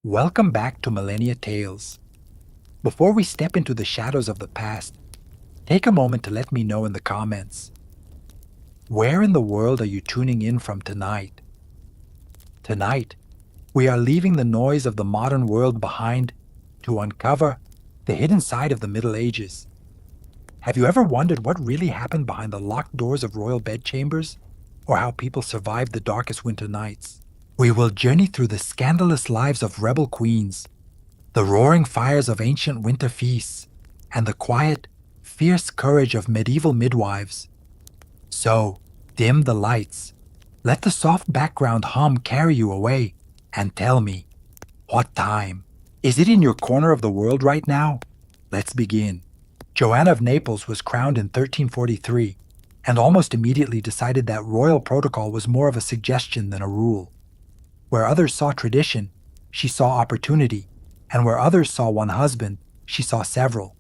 Welcome back to Millennia Tales. Before we step into the shadows of the past, take a moment to let me know in the comments. Where in the world are you tuning in from tonight? Tonight, we are leaving the noise of the modern world behind to uncover the hidden side of the Middle Ages. Have you ever wondered what really happened behind the locked doors of royal bedchambers, or how people survived the darkest winter nights? We will journey through the scandalous lives of rebel queens, the roaring fires of ancient winter feasts, and the quiet, fierce courage of medieval midwives. So, dim the lights, let the soft background hum carry you away, and tell me, what time? Is it in your corner of the world right now? Let's begin. Joanna of Naples was crowned in 1343, and almost immediately decided that royal protocol was more of a suggestion than a rule. Where others saw tradition, she saw opportunity, and where others saw one husband, she saw several.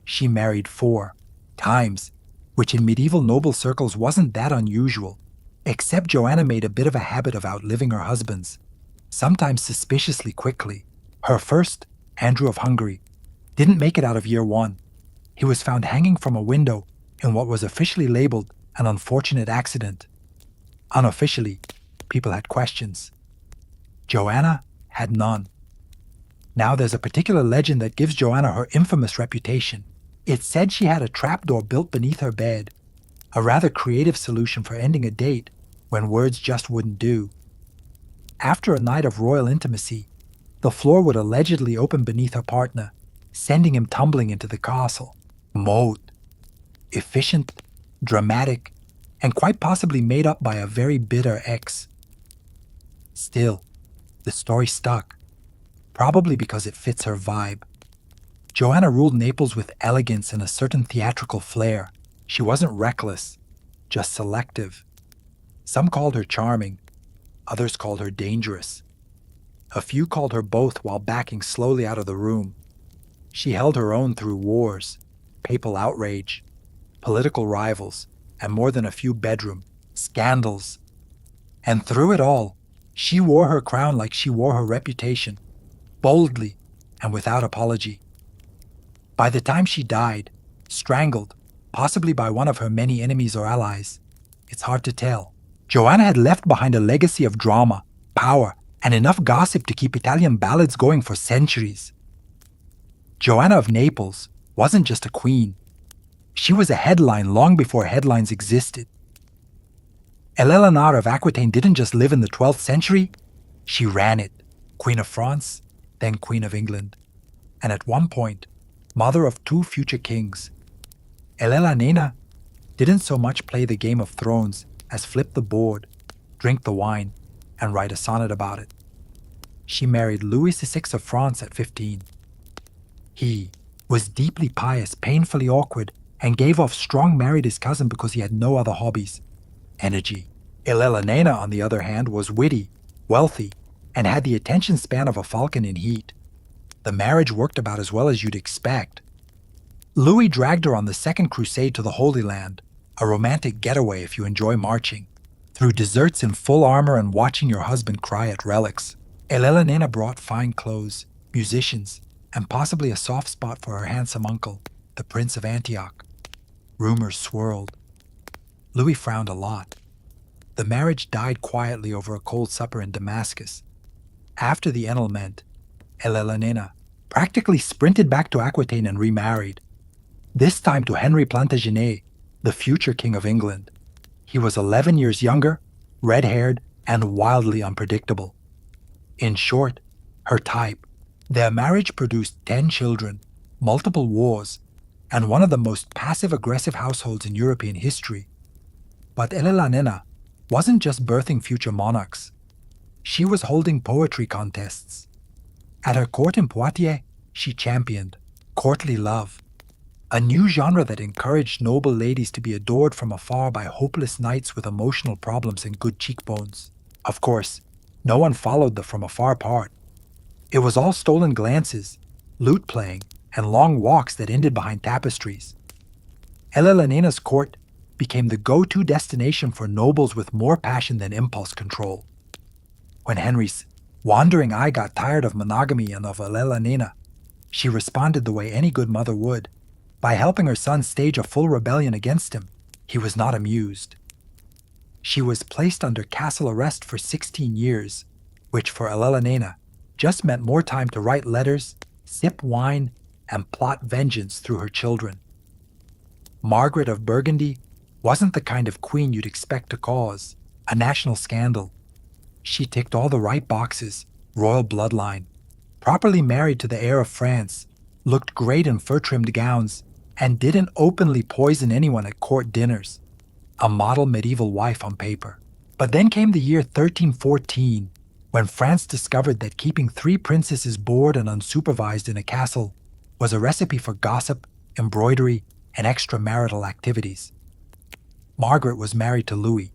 She married 4 times, which in medieval noble circles wasn't that unusual, except Joanna made a bit of a habit of outliving her husbands, sometimes suspiciously quickly. Her first, Andrew of Hungary, didn't make it out of year 1. He was found hanging from a window in what was officially labeled an unfortunate accident. Unofficially, people had questions. Joanna had none. Now there's a particular legend that gives Joanna her infamous reputation. It said she had a trapdoor built beneath her bed, a rather creative solution for ending a date when words just wouldn't do. After a night of royal intimacy, the floor would allegedly open beneath her partner, sending him tumbling into the castle. Moat. Efficient, dramatic, and quite possibly made up by a very bitter ex. Still, the story stuck, probably because it fits her vibe. Joanna ruled Naples with elegance and a certain theatrical flair. She wasn't reckless, just selective. Some called her charming, others called her dangerous. A few called her both while backing slowly out of the room. She held her own through wars, papal outrage, political rivals, and more than a few bedroom scandals. And through it all, she wore her crown like she wore her reputation, boldly and without apology. By the time she died, strangled, possibly by one of her many enemies or allies, it's hard to tell, Joanna had left behind a legacy of drama, power, and enough gossip to keep Italian ballads going for centuries. Joanna of Naples wasn't just a queen. She was a headline long before headlines existed. Eleanor of Aquitaine didn't just live in the 12th century, she ran it, Queen of France, then Queen of England, and at one point, mother of 2 future kings. Eleanor didn't so much play the Game of Thrones as flip the board, drink the wine, and write a sonnet about it. She married Louis VI of France at 15. He was deeply pious, painfully awkward, and gave off strong married his cousin because he had no other hobbies. Energy. Eleanor, on the other hand, was witty, wealthy, and had the attention span of a falcon in heat. The marriage worked about as well as you'd expect. Louis dragged her on the Second Crusade to the Holy Land, a romantic getaway if you enjoy marching, through deserts in full armor and watching your husband cry at relics. Eleanor brought fine clothes, musicians, and possibly a soft spot for her handsome uncle, the Prince of Antioch. Rumors swirled. Louis frowned a lot. The marriage died quietly over a cold supper in Damascus. After the annulment, Eleanor practically sprinted back to Aquitaine and remarried, this time to Henry Plantagenet, the future King of England. He was 11 years younger, red-haired, and wildly unpredictable. In short, her type. Their marriage produced 10 children, multiple wars, and one of the most passive-aggressive households in European history. But Eleanor wasn't just birthing future monarchs. She was holding poetry contests. At her court in Poitiers, she championed courtly love, a new genre that encouraged noble ladies to be adored from afar by hopeless knights with emotional problems and good cheekbones. Of course, no one followed the from afar part. It was all stolen glances, lute playing, and long walks that ended behind tapestries. Eleanor's court became the go-to destination for nobles with more passion than impulse control. When Henry's Wandering eye got tired of monogamy and of Eleanor. She responded the way any good mother would, by helping her son stage a full rebellion against him. He was not amused. She was placed under castle arrest for 16 years, which for Eleanor just meant more time to write letters, sip wine, and plot vengeance through her children. Margaret of Burgundy wasn't the kind of queen you'd expect to cause a national scandal. She ticked all the right boxes: royal bloodline, properly married to the heir of France, looked great in fur-trimmed gowns, and didn't openly poison anyone at court dinners. A model medieval wife on paper. But then came the year 1314, when France discovered that keeping 3 princesses bored and unsupervised in a castle was a recipe for gossip, embroidery, and extramarital activities. Margaret was married to Louis,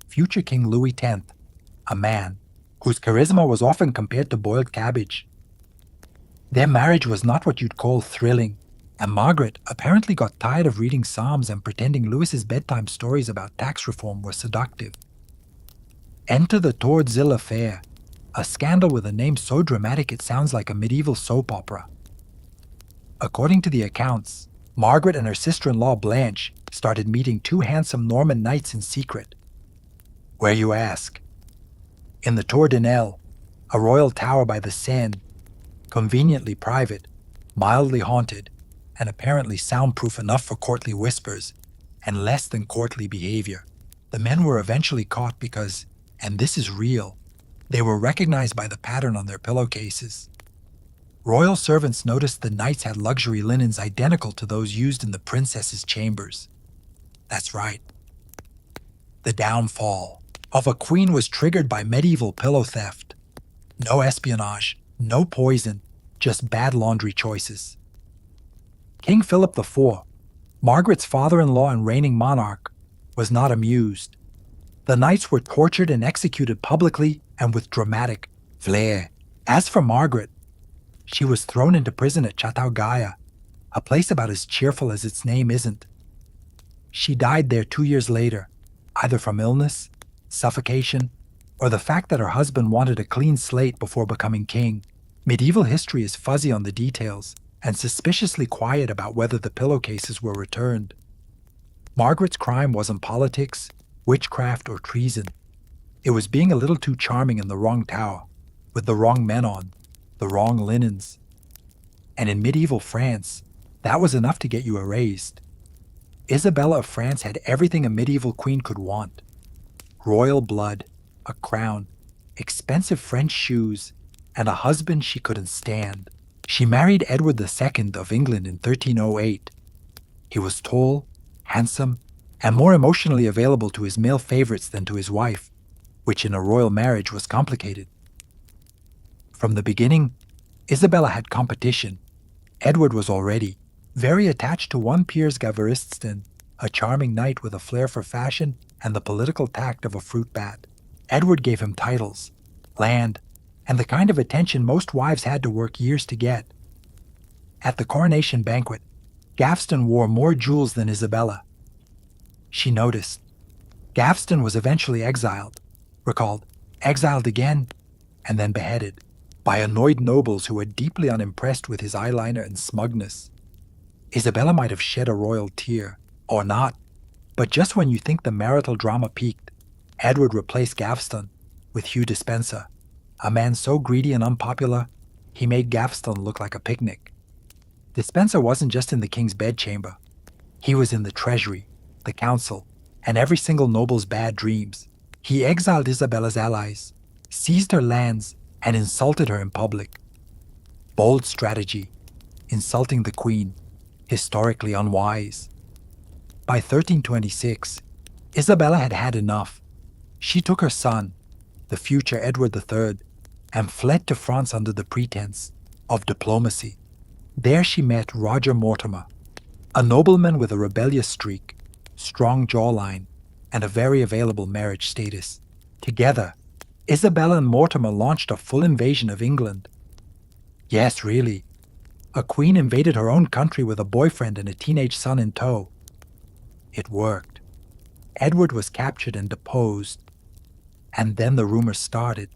future King Louis X, a man whose charisma was often compared to boiled cabbage. Their marriage was not what you'd call thrilling, and Margaret apparently got tired of reading psalms and pretending Louis's bedtime stories about tax reform were seductive. Enter the Tordzil affair, a scandal with a name so dramatic it sounds like a medieval soap opera. According to the accounts, Margaret and her sister-in-law Blanche started meeting 2 handsome Norman knights in secret. Where, you ask? In the Tour de Nesle, a royal tower by the Seine, conveniently private, mildly haunted, and apparently soundproof enough for courtly whispers and less than courtly behavior. The men were eventually caught because, and this is real, they were recognized by the pattern on their pillowcases. Royal servants noticed the knights had luxury linens identical to those used in the princess's chambers. That's right. The downfall of a queen was triggered by medieval pillow theft. No espionage, no poison, just bad laundry choices. King Philip IV, Margaret's father-in-law and reigning monarch, was not amused. The knights were tortured and executed publicly and with dramatic flair. As for Margaret, she was thrown into prison at Chateau-Gaillard, a place about as cheerful as its name isn't. She died there 2 years later, either from illness, suffocation, or the fact that her husband wanted a clean slate before becoming king. Medieval history is fuzzy on the details and suspiciously quiet about whether the pillowcases were returned. Margaret's crime wasn't politics, witchcraft, or treason. It was being a little too charming in the wrong tower, with the wrong men on, the wrong linens. And in medieval France, that was enough to get you erased. Isabella of France had everything a medieval queen could want: royal blood, a crown, expensive French shoes, and a husband she couldn't stand. She married Edward II of England in 1308. He was tall, handsome, and more emotionally available to his male favorites than to his wife, which in a royal marriage was complicated. From the beginning, Isabella had competition. Edward was already very attached to one Piers Gavariston, a charming knight with a flair for fashion and the political tact of a fruit bat. Edward gave him titles, land, and the kind of attention most wives had to work years to get. At the coronation banquet, Gaveston wore more jewels than Isabella. She noticed. Gaveston was eventually exiled, recalled, exiled again, and then beheaded by annoyed nobles who were deeply unimpressed with his eyeliner and smugness. Isabella might have shed a royal tear, or not, but just when you think the marital drama peaked, Edward replaced Gaveston with Hugh Despenser, a man so greedy and unpopular, he made Gaveston look like a picnic. Despenser wasn't just in the king's bedchamber. He was in the treasury, the council, and every single noble's bad dreams. He exiled Isabella's allies, seized her lands, and insulted her in public. Bold strategy, insulting the queen, historically unwise. By 1326, Isabella had had enough. She took her son, the future Edward III, and fled to France under the pretense of diplomacy. There she met Roger Mortimer, a nobleman with a rebellious streak, strong jawline, and a very available marriage status. Together, Isabella and Mortimer launched a full invasion of England. Yes, really. A queen invaded her own country with a boyfriend and a teenage son in tow. It worked. Edward was captured and deposed. And then the rumors started.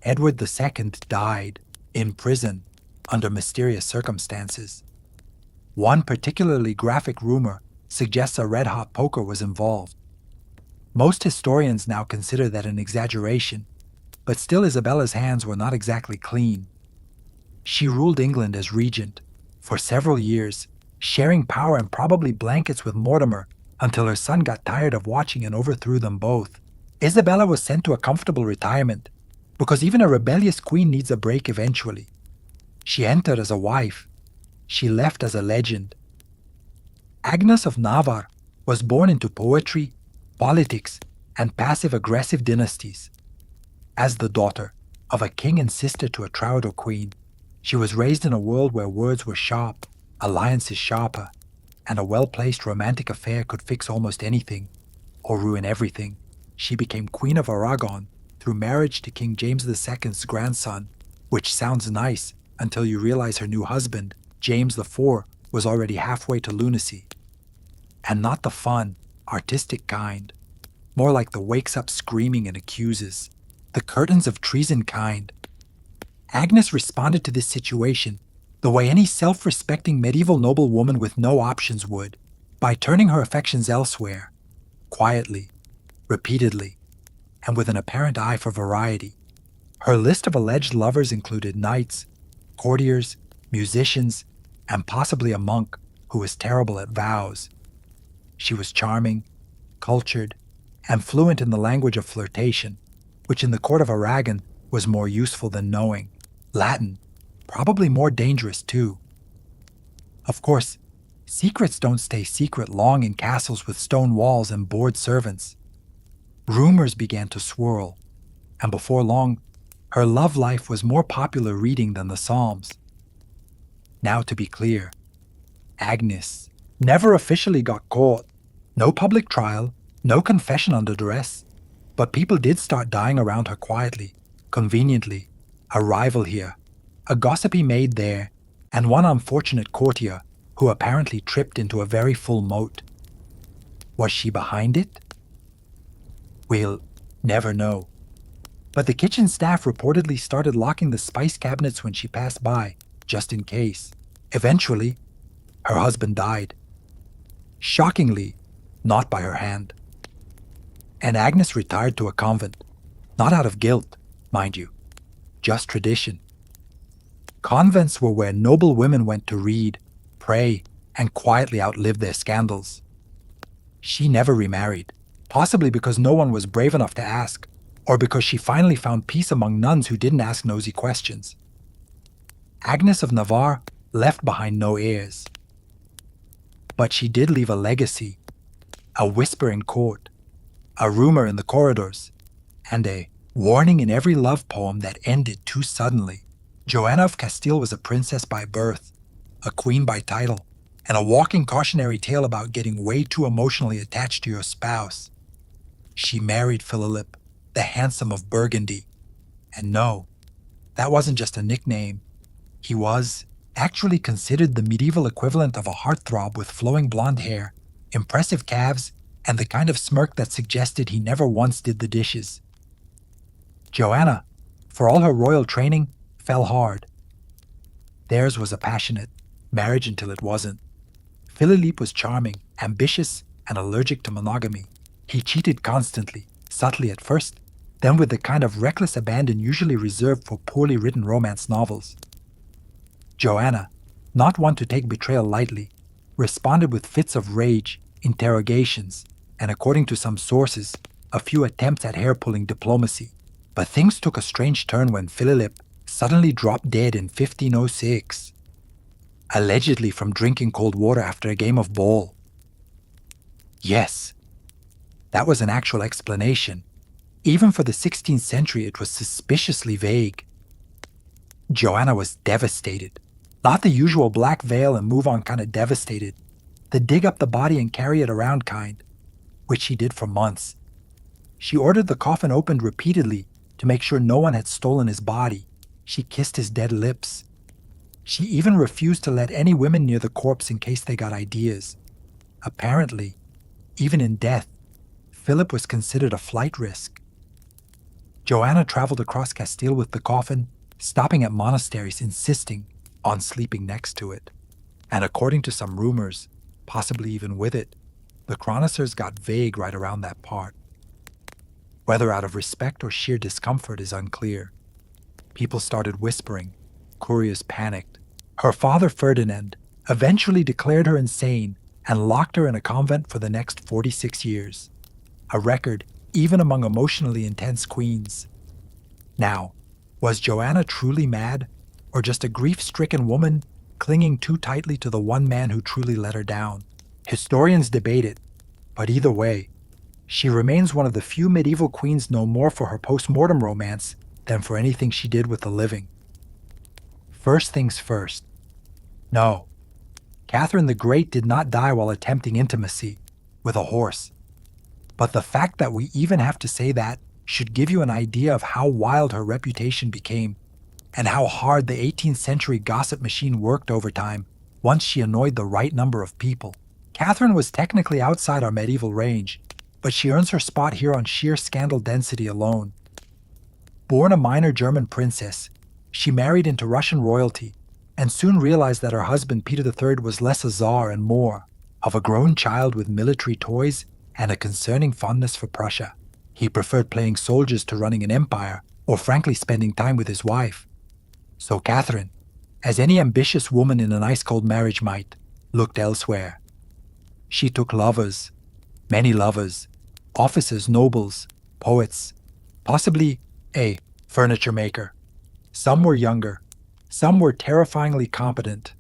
Edward II died in prison under mysterious circumstances. One particularly graphic rumor suggests a red-hot poker was involved. Most historians now consider that an exaggeration, but still Isabella's hands were not exactly clean. She ruled England as regent for several years, sharing power and probably blankets with Mortimer until her son got tired of watching and overthrew them both. Isabella was sent to a comfortable retirement, because even a rebellious queen needs a break eventually. She entered as a wife. She left as a legend. Agnes of Navarre was born into poetry, politics, and passive-aggressive dynasties. As the daughter of a king and sister to a troubadour queen, she was raised in a world where words were sharp, alliances sharper, and a well-placed romantic affair could fix almost anything, or ruin everything. She became Queen of Aragon through marriage to King James II's grandson, which sounds nice until you realize her new husband, James IV, was already halfway to lunacy. And not the fun, artistic kind, more like the wakes up screaming and accuses, the curtains of treason kind. Agnes responded to this situation the way any self-respecting medieval noblewoman with no options would, by turning her affections elsewhere, quietly, repeatedly, and with an apparent eye for variety. Her list of alleged lovers included knights, courtiers, musicians, and possibly a monk who was terrible at vows. She was charming, cultured, and fluent in the language of flirtation, which in the court of Aragon was more useful than knowing. Latin, probably more dangerous too. Of course, secrets don't stay secret long in castles with stone walls and bored servants. Rumors began to swirl, and before long, her love life was more popular reading than the Psalms. Now to be clear, Agnes never officially got caught. No public trial, no confession under duress, but people did start dying around her quietly, conveniently. A rival here, a gossipy maid there, and one unfortunate courtier who apparently tripped into a very full moat. Was she behind it? We'll never know. But the kitchen staff reportedly started locking the spice cabinets when she passed by, just in case. Eventually, her husband died. Shockingly, not by her hand. And Agnes retired to a convent, not out of guilt, mind you, just tradition. Convents were where noble women went to read, pray, and quietly outlive their scandals. She never remarried, possibly because no one was brave enough to ask, or because she finally found peace among nuns who didn't ask nosy questions. Agnes of Navarre left behind no heirs. But she did leave a legacy, a whisper in court, a rumor in the corridors, and a warning in every love poem that ended too suddenly. Joanna of Castile was a princess by birth, a queen by title, and a walking cautionary tale about getting way too emotionally attached to your spouse. She married Philip, the handsome of Burgundy. And no, that wasn't just a nickname. He was actually considered the medieval equivalent of a heartthrob with flowing blonde hair, impressive calves, and the kind of smirk that suggested he never once did the dishes. Joanna, for all her royal training, fell hard. Theirs was a passionate marriage until it wasn't. Philippe was charming, ambitious, and allergic to monogamy. He cheated constantly, subtly at first, then with the kind of reckless abandon usually reserved for poorly written romance novels. Joanna, not one to take betrayal lightly, responded with fits of rage, interrogations, and according to some sources, a few attempts at hair-pulling diplomacy. But things took a strange turn when Philip suddenly dropped dead in 1506, allegedly from drinking cold water after a game of ball. Yes, that was an actual explanation. Even for the 16th century, it was suspiciously vague. Joanna was devastated. Not the usual black veil and move on kind of devastated. The dig up the body and carry it around kind, which she did for months. She ordered the coffin opened repeatedly to make sure no one had stolen his body. She kissed his dead lips. She even refused to let any women near the corpse in case they got ideas. Apparently, even in death, Philip was considered a flight risk. Joanna traveled across Castile with the coffin, stopping at monasteries insisting on sleeping next to it. And according to some rumors, possibly even with it, the chroniclers got vague right around that part. Whether out of respect or sheer discomfort is unclear. People started whispering. Couriers panicked. Her father, Ferdinand, eventually declared her insane and locked her in a convent for the next 46 years. A record even among emotionally intense queens. Now, was Joanna truly mad, or just a grief-stricken woman clinging too tightly to the one man who truly let her down? Historians debate it, but either way, she remains one of the few medieval queens known more for her post-mortem romance than for anything she did with the living. First things first. No, Catherine the Great did not die while attempting intimacy with a horse. But the fact that we even have to say that should give you an idea of how wild her reputation became, and how hard the 18th century gossip machine worked over time once she annoyed the right number of people. Catherine was technically outside our medieval range, but she earns her spot here on sheer scandal density alone. Born a minor German princess, she married into Russian royalty and soon realized that her husband Peter III was less a czar and more of a grown child with military toys and a concerning fondness for Prussia. He preferred playing soldiers to running an empire, or frankly spending time with his wife. So Catherine, as any ambitious woman in an ice-cold marriage might, looked elsewhere. She took lovers, many lovers, officers, nobles, poets, possibly a furniture maker. Some were younger, some were terrifyingly competent.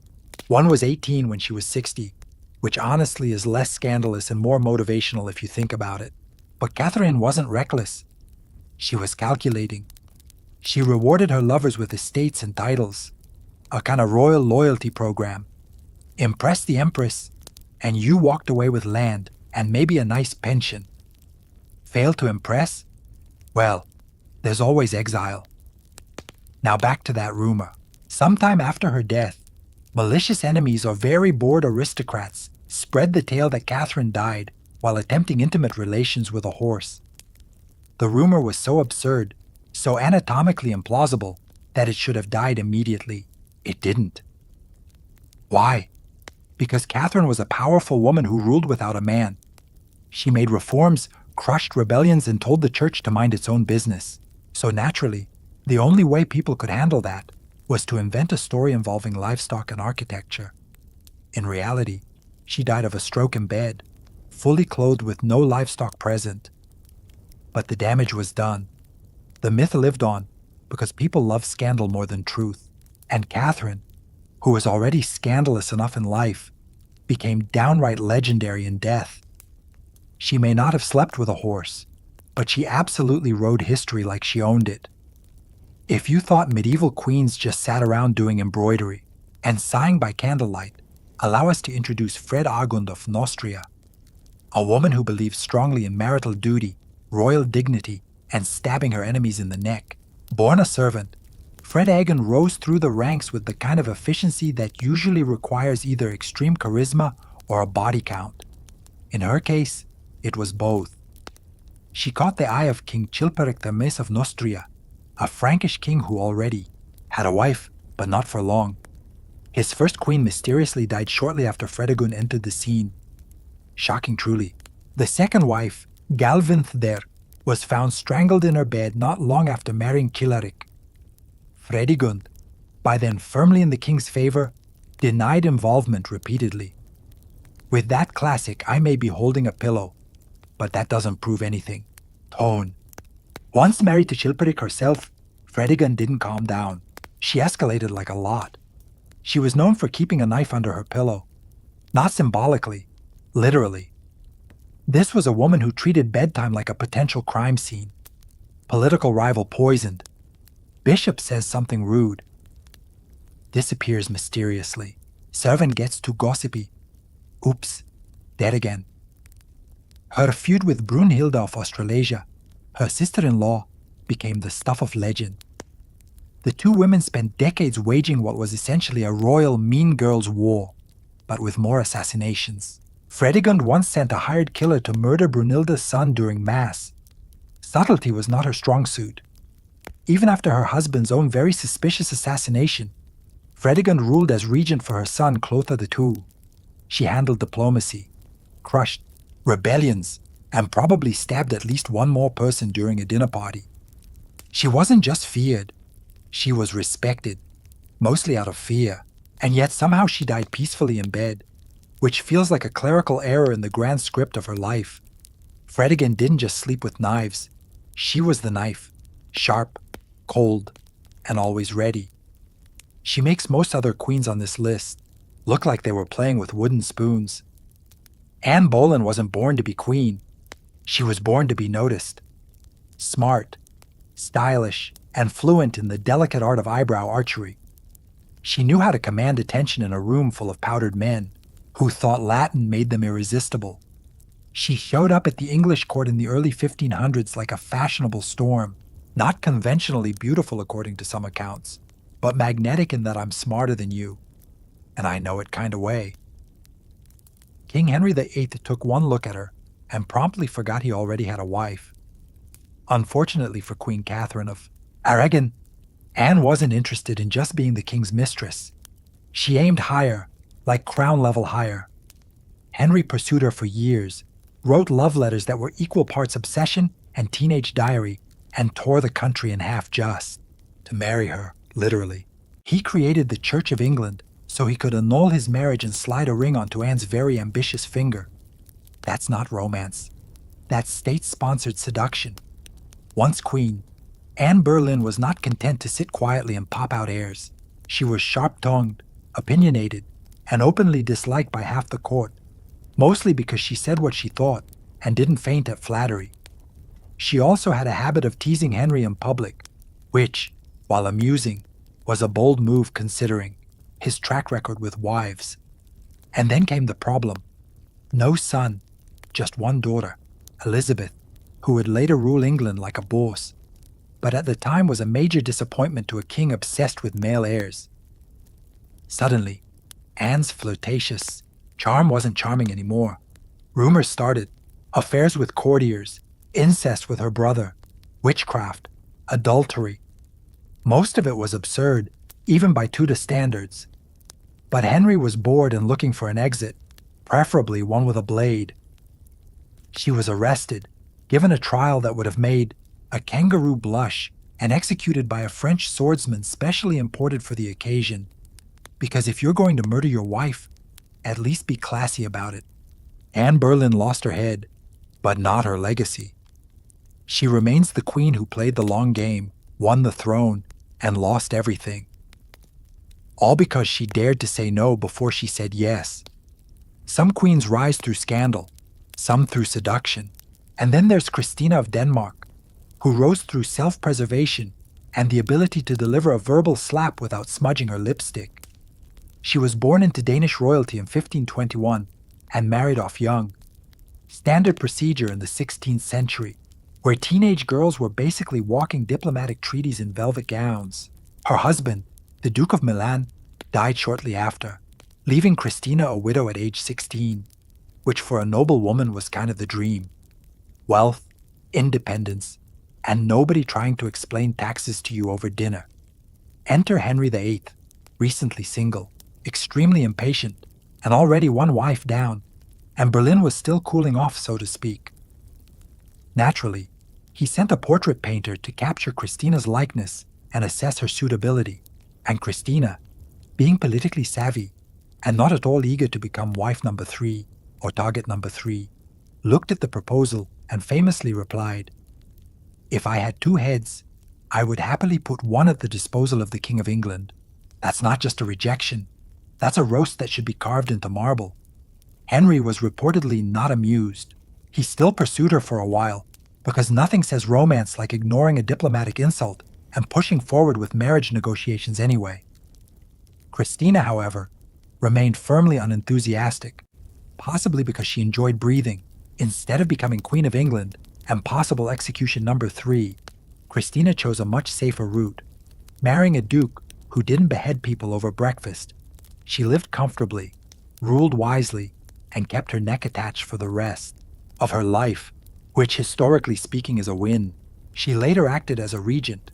One was 18 when she was 60, which honestly is less scandalous and more motivational if you think about it. But Catherine wasn't reckless. She was calculating. She rewarded her lovers with estates and titles, a kind of royal loyalty program. Impressed the empress, and you walked away with land and maybe a nice pension. Failed to impress? Well, there's always exile. Now back to that rumor. Sometime after her death, malicious enemies or very bored aristocrats spread the tale that Catherine died while attempting intimate relations with a horse. The rumor was so absurd, so anatomically implausible, that it should have died immediately. It didn't. Why? Because Catherine was a powerful woman who ruled without a man. She made reforms, crushed rebellions, and told the church to mind its own business. So naturally, the only way people could handle that was to invent a story involving livestock and architecture. In reality, she died of a stroke in bed, fully clothed with no livestock present. But the damage was done. The myth lived on because people love scandal more than truth. And Catherine, who was already scandalous enough in life, became downright legendary in death. She may not have slept with a horse, but she absolutely rode history like she owned it. If you thought medieval queens just sat around doing embroidery and sighing by candlelight, allow us to introduce Fredegund of Neustria, a woman who believed strongly in marital duty, royal dignity, and stabbing her enemies in the neck. Born a servant, Fredegund rose through the ranks with the kind of efficiency that usually requires either extreme charisma or a body count. In her case, it was both. She caught the eye of King Chilperic I of Neustria, a Frankish king who already had a wife, but not for long. His first queen mysteriously died shortly after Fredegund entered the scene. Shocking truly. The second wife, Galvinthder, was found strangled in her bed not long after marrying Chilperic. Fredegund, by then firmly in the king's favor, denied involvement repeatedly. With that classic, I may be holding a pillow, but that doesn't prove anything. Tone. Once married to Chilperic herself, Fredegund didn't calm down. She escalated like a lot. She was known for keeping a knife under her pillow. Not symbolically, literally. This was a woman who treated bedtime like a potential crime scene. Political rival poisoned. Bishop says something rude. Disappears mysteriously. Servant gets too gossipy. Oops, dead again. Her feud with Brunhilde of Australasia, her sister-in-law, became the stuff of legend. The two women spent decades waging what was essentially a royal mean girls' war, but with more assassinations. Fredegund once sent a hired killer to murder Brunhilde's son during Mass. Subtlety was not her strong suit, Even after her husband's own very suspicious assassination, Fredegund ruled as regent for her son Clothar II. She handled diplomacy, crushed rebellions, and probably stabbed at least one more person during a dinner party. She wasn't just feared, she was respected, mostly out of fear, and yet somehow she died peacefully in bed, which feels like a clerical error in the grand script of her life. Fredegund didn't just sleep with knives, she was the knife, sharp, cold, and always ready. She makes most other queens on this list look like they were playing with wooden spoons. Anne Boleyn wasn't born to be queen, she was born to be noticed. Smart, stylish, and fluent in the delicate art of eyebrow archery. She knew how to command attention in a room full of powdered men who thought Latin made them irresistible. She showed up at the English court in the early 1500s like a fashionable storm, not conventionally beautiful according to some accounts, but magnetic in that I'm smarter than you, and I know it kind of way. King Henry VIII took one look at her and promptly forgot he already had a wife. Unfortunately for Queen Catherine of Aragon, Anne wasn't interested in just being the king's mistress. She aimed higher, like crown level higher. Henry pursued her for years, wrote love letters that were equal parts obsession and teenage diary, and tore the country in half just to marry her, literally. He created the Church of England so he could annul his marriage and slide a ring onto Anne's very ambitious finger. That's not romance. That's state-sponsored seduction. Once queen, Anne Boleyn was not content to sit quietly and pop out airs. She was sharp-tongued, opinionated, and openly disliked by half the court, mostly because she said what she thought and didn't faint at flattery. She also had a habit of teasing Henry in public, which, while amusing, was a bold move considering his track record with wives. And then came the problem. No son, just one daughter, Elizabeth, who would later rule England like a boss, but at the time was a major disappointment to a king obsessed with male heirs. Suddenly, Anne's flirtatious charm wasn't charming anymore. Rumors started, affairs with courtiers, incest with her brother, witchcraft, adultery. Most of it was absurd, even by Tudor standards. But Henry was bored and looking for an exit, preferably one with a blade. She was arrested, given a trial that would have made a kangaroo blush, and executed by a French swordsman specially imported for the occasion. Because if you're going to murder your wife, at least be classy about it. Anne Boleyn lost her head, but not her legacy. She remains the queen who played the long game, won the throne, and lost everything. All because she dared to say no before she said yes. Some queens rise through scandal, some through seduction, and then there's Christina of Denmark, who rose through self-preservation and the ability to deliver a verbal slap without smudging her lipstick. She was born into Danish royalty in 1521 and married off young. Standard procedure in the 16th century, where teenage girls were basically walking diplomatic treaties in velvet gowns. Her husband, the Duke of Milan, died shortly after, leaving Christina a widow at age 16, which for a noble woman was kind of the dream. Wealth, independence, and nobody trying to explain taxes to you over dinner. Enter Henry VIII, recently single, extremely impatient, and already one wife down, and Berlin was still cooling off, so to speak. Naturally, he sent a portrait painter to capture Christina's likeness and assess her suitability, and Christina, being politically savvy and not at all eager to become wife number 3 or target number 3, looked at the proposal and famously replied, "If I had 2 heads, I would happily put one at the disposal of the King of England. That's not just a rejection. That's a roast that should be carved into marble." Henry was reportedly not amused. He still pursued her for a while, because nothing says romance like ignoring a diplomatic insult and pushing forward with marriage negotiations anyway. Christina, however, remained firmly unenthusiastic, possibly because she enjoyed breathing. Instead of becoming Queen of England and possible execution number 3, Christina chose a much safer route, marrying a duke who didn't behead people over breakfast. She lived comfortably, ruled wisely, and kept her neck attached for the rest of her life, which historically speaking is a win. She later acted as a regent,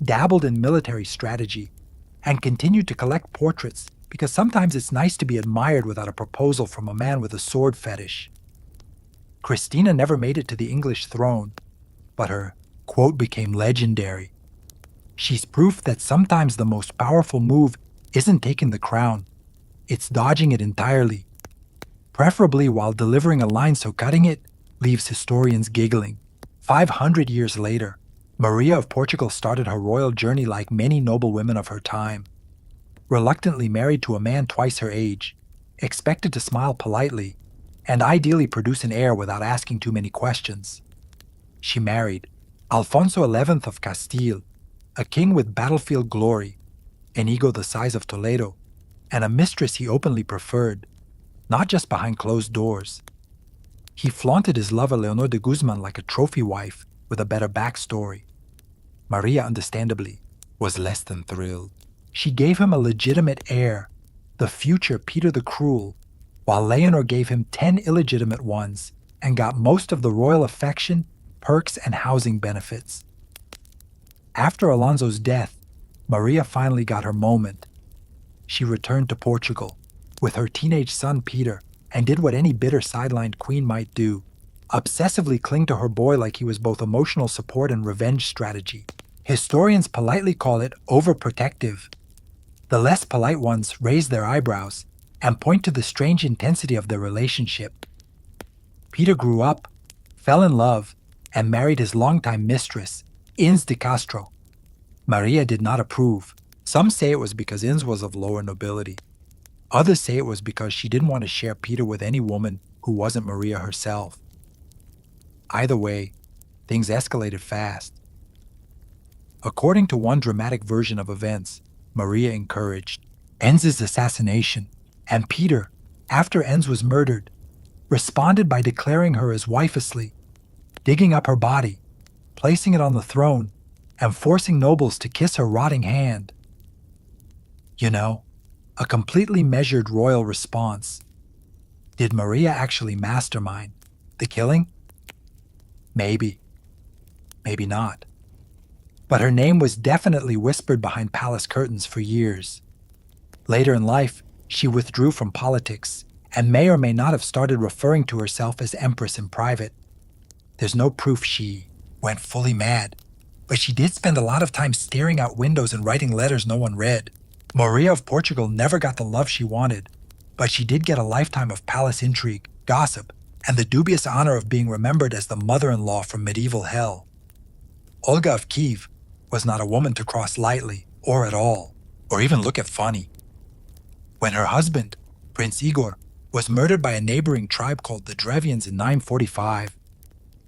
dabbled in military strategy, and continued to collect portraits because sometimes it's nice to be admired without a proposal from a man with a sword fetish. Christina never made it to the English throne, but her quote became legendary. She's proof that sometimes the most powerful move isn't taking the crown, it's dodging it entirely, preferably while delivering a line so cutting it leaves historians giggling. 500 years later, Maria of Portugal started her royal journey like many noble women of her time. Reluctantly married to a man twice her age, expected to smile politely, and ideally produce an heir without asking too many questions. She married Alfonso XI of Castile, a king with battlefield glory, an ego the size of Toledo, and a mistress he openly preferred, not just behind closed doors. He flaunted his love of Leonor de Guzman like a trophy wife with a better backstory. Maria, understandably, was less than thrilled. She gave him a legitimate heir, the future Peter the Cruel, while Leonor gave him 10 illegitimate ones and got most of the royal affection, perks, and housing benefits. After Alonso's death, Maria finally got her moment. She returned to Portugal with her teenage son Peter and did what any bitter sidelined queen might do, obsessively cling to her boy like he was both emotional support and revenge strategy. Historians politely call it overprotective. The less polite ones raise their eyebrows and point to the strange intensity of their relationship. Peter grew up, fell in love, and married his longtime mistress, Ines de Castro. Maria did not approve. Some say it was because Ines was of lower nobility. Others say it was because she didn't want to share Peter with any woman who wasn't Maria herself. Either way, things escalated fast. According to one dramatic version of events, Maria encouraged Enz's assassination, and Peter, after Enz was murdered, responded by declaring her his wifely, digging up her body, placing it on the throne, and forcing nobles to kiss her rotting hand. You know, a completely measured royal response. Did Maria actually mastermind the killing? Maybe. Maybe not. But her name was definitely whispered behind palace curtains for years. Later in life, she withdrew from politics and may or may not have started referring to herself as Empress in private. There's no proof she went fully mad, but she did spend a lot of time staring out windows and writing letters no one read. Maria of Portugal never got the love she wanted, but she did get a lifetime of palace intrigue, gossip, and the dubious honor of being remembered as the mother-in-law from medieval hell. Olga of Kiev was not a woman to cross lightly, or at all, or even look at funny. When her husband, Prince Igor, was murdered by a neighboring tribe called the Drevians in 945,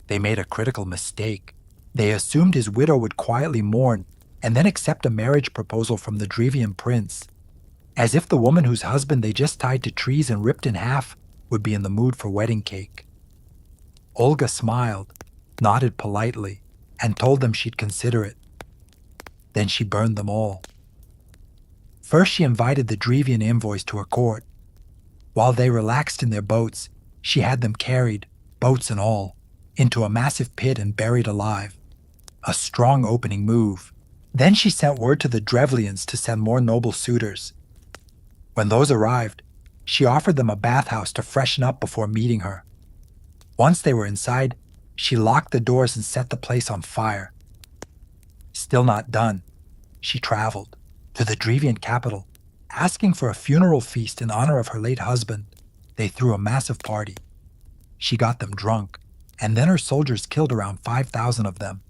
they made a critical mistake. They assumed his widow would quietly mourn and then accept a marriage proposal from the Drevian prince, as if the woman whose husband they just tied to trees and ripped in half would be in the mood for wedding cake. Olga smiled, nodded politely, and told them she'd consider it. Then she burned them all. First, she invited the Drevian envoys to her court. While they relaxed in their boats, she had them carried, boats and all, into a massive pit and buried alive. A strong opening move. Then she sent word to the Drevlians to send more noble suitors. When those arrived, she offered them a bathhouse to freshen up before meeting her. Once they were inside, she locked the doors and set the place on fire. Still not done, she traveled to the Drevian capital, asking for a funeral feast in honor of her late husband. They threw a massive party. She got them drunk, and then her soldiers killed around 5,000 of them.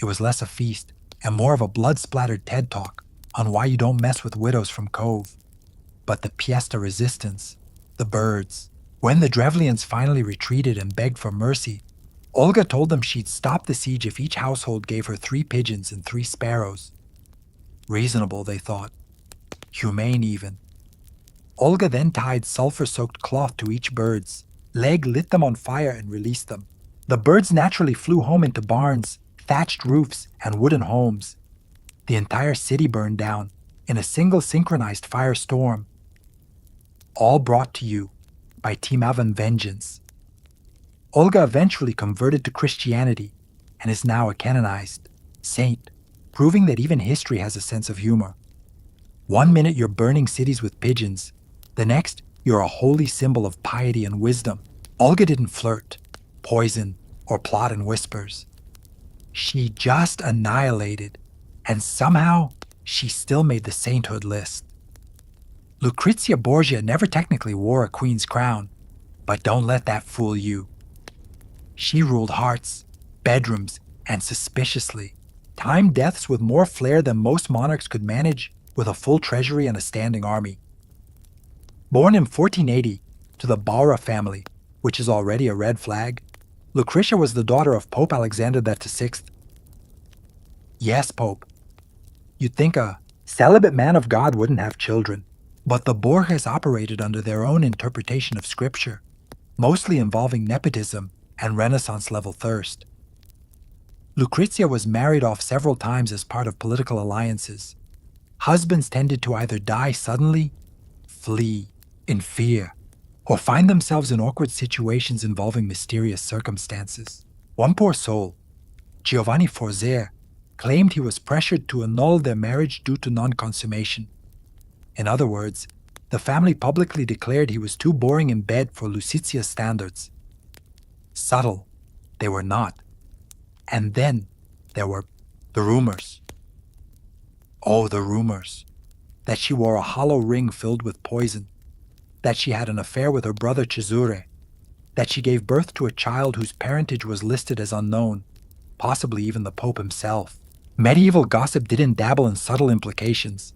It was less a feast and more of a blood-splattered TED Talk on why you don't mess with widows from Cove. But the pièce de resistance, the birds. When the Drevlians finally retreated and begged for mercy, Olga told them she'd stop the siege if each household gave her 3 pigeons and 3 sparrows. Reasonable, they thought. Humane, even. Olga then tied sulfur-soaked cloth to each bird's leg, lit them on fire, and released them. The birds naturally flew home into barns, thatched roofs, and wooden homes. The entire city burned down in a single synchronized firestorm. All brought to you by Timavan vengeance. Olga eventually converted to Christianity and is now a canonized saint. proving that even history has a sense of humor. One minute you're burning cities with pigeons, the next you're a holy symbol of piety and wisdom. Olga didn't flirt, poison, or plot in whispers. She just annihilated, and somehow she still made the sainthood list. Lucrezia Borgia never technically wore a queen's crown, but don't let that fool you. She ruled hearts, bedrooms, and suspiciously, timed deaths with more flair than most monarchs could manage with a full treasury and a standing army. Born in 1480 to the Bara family, which is already a red flag, Lucretia was the daughter of Pope Alexander VI. Yes, Pope. You'd think a celibate man of God wouldn't have children, but the Borgias operated under their own interpretation of scripture, mostly involving nepotism and Renaissance-level thirst. Lucrezia was married off several times as part of political alliances. Husbands tended to either die suddenly, flee in fear, or find themselves in awkward situations involving mysterious circumstances. One poor soul, Giovanni Forzer, claimed he was pressured to annul their marriage due to non-consummation. In other words, the family publicly declared he was too boring in bed for Lucizia's standards. Subtle, they were not. And then there were the rumors. Oh, the rumors. That she wore a hollow ring filled with poison. That she had an affair with her brother Cesure. That she gave birth to a child whose parentage was listed as unknown, possibly even the Pope himself. Medieval gossip didn't dabble in subtle implications.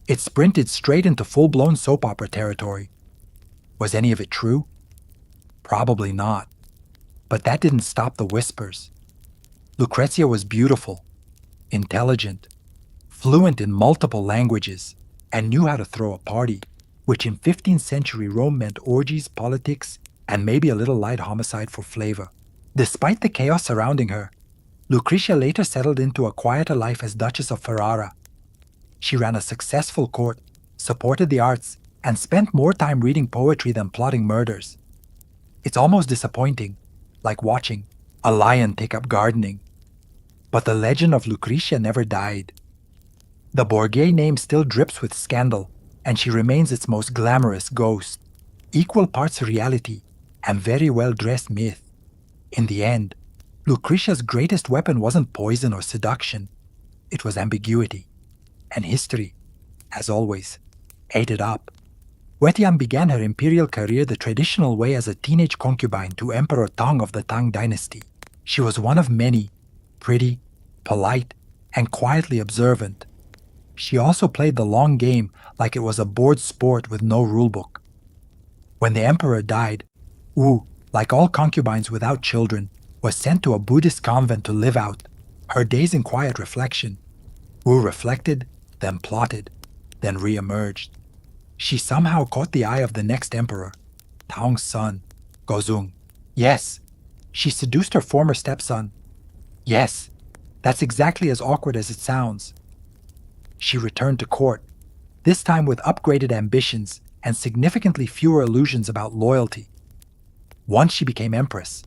It sprinted straight into full-blown soap opera territory. Was any of it true? Probably not. But that didn't stop the whispers. Lucrezia was beautiful, intelligent, fluent in multiple languages, and knew how to throw a party, which in 15th century Rome meant orgies, politics, and maybe a little light homicide for flavor. Despite the chaos surrounding her, Lucretia later settled into a quieter life as Duchess of Ferrara. She ran a successful court, supported the arts, and spent more time reading poetry than plotting murders. It's almost disappointing, like watching a lion take up gardening. But the legend of Lucretia never died. The Borghese name still drips with scandal, and she remains its most glamorous ghost, equal parts reality and very well-dressed myth. In the end, Lucretia's greatest weapon wasn't poison or seduction, it was ambiguity. And history, as always, ate it up. Wetian began her imperial career the traditional way as a teenage concubine to Emperor Tang of the Tang dynasty. She was one of many, pretty, polite, and quietly observant. She also played the long game like it was a board sport with no rulebook. When the emperor died, Wu, like all concubines without children, was sent to a Buddhist convent to live out her days in quiet reflection. Wu reflected, then plotted, then re-emerged. She somehow caught the eye of the next emperor, Tang's son, Gozong. Yes, she seduced her former stepson. Yes, that's exactly as awkward as it sounds. She returned to court, this time with upgraded ambitions and significantly fewer illusions about loyalty. Once she became empress,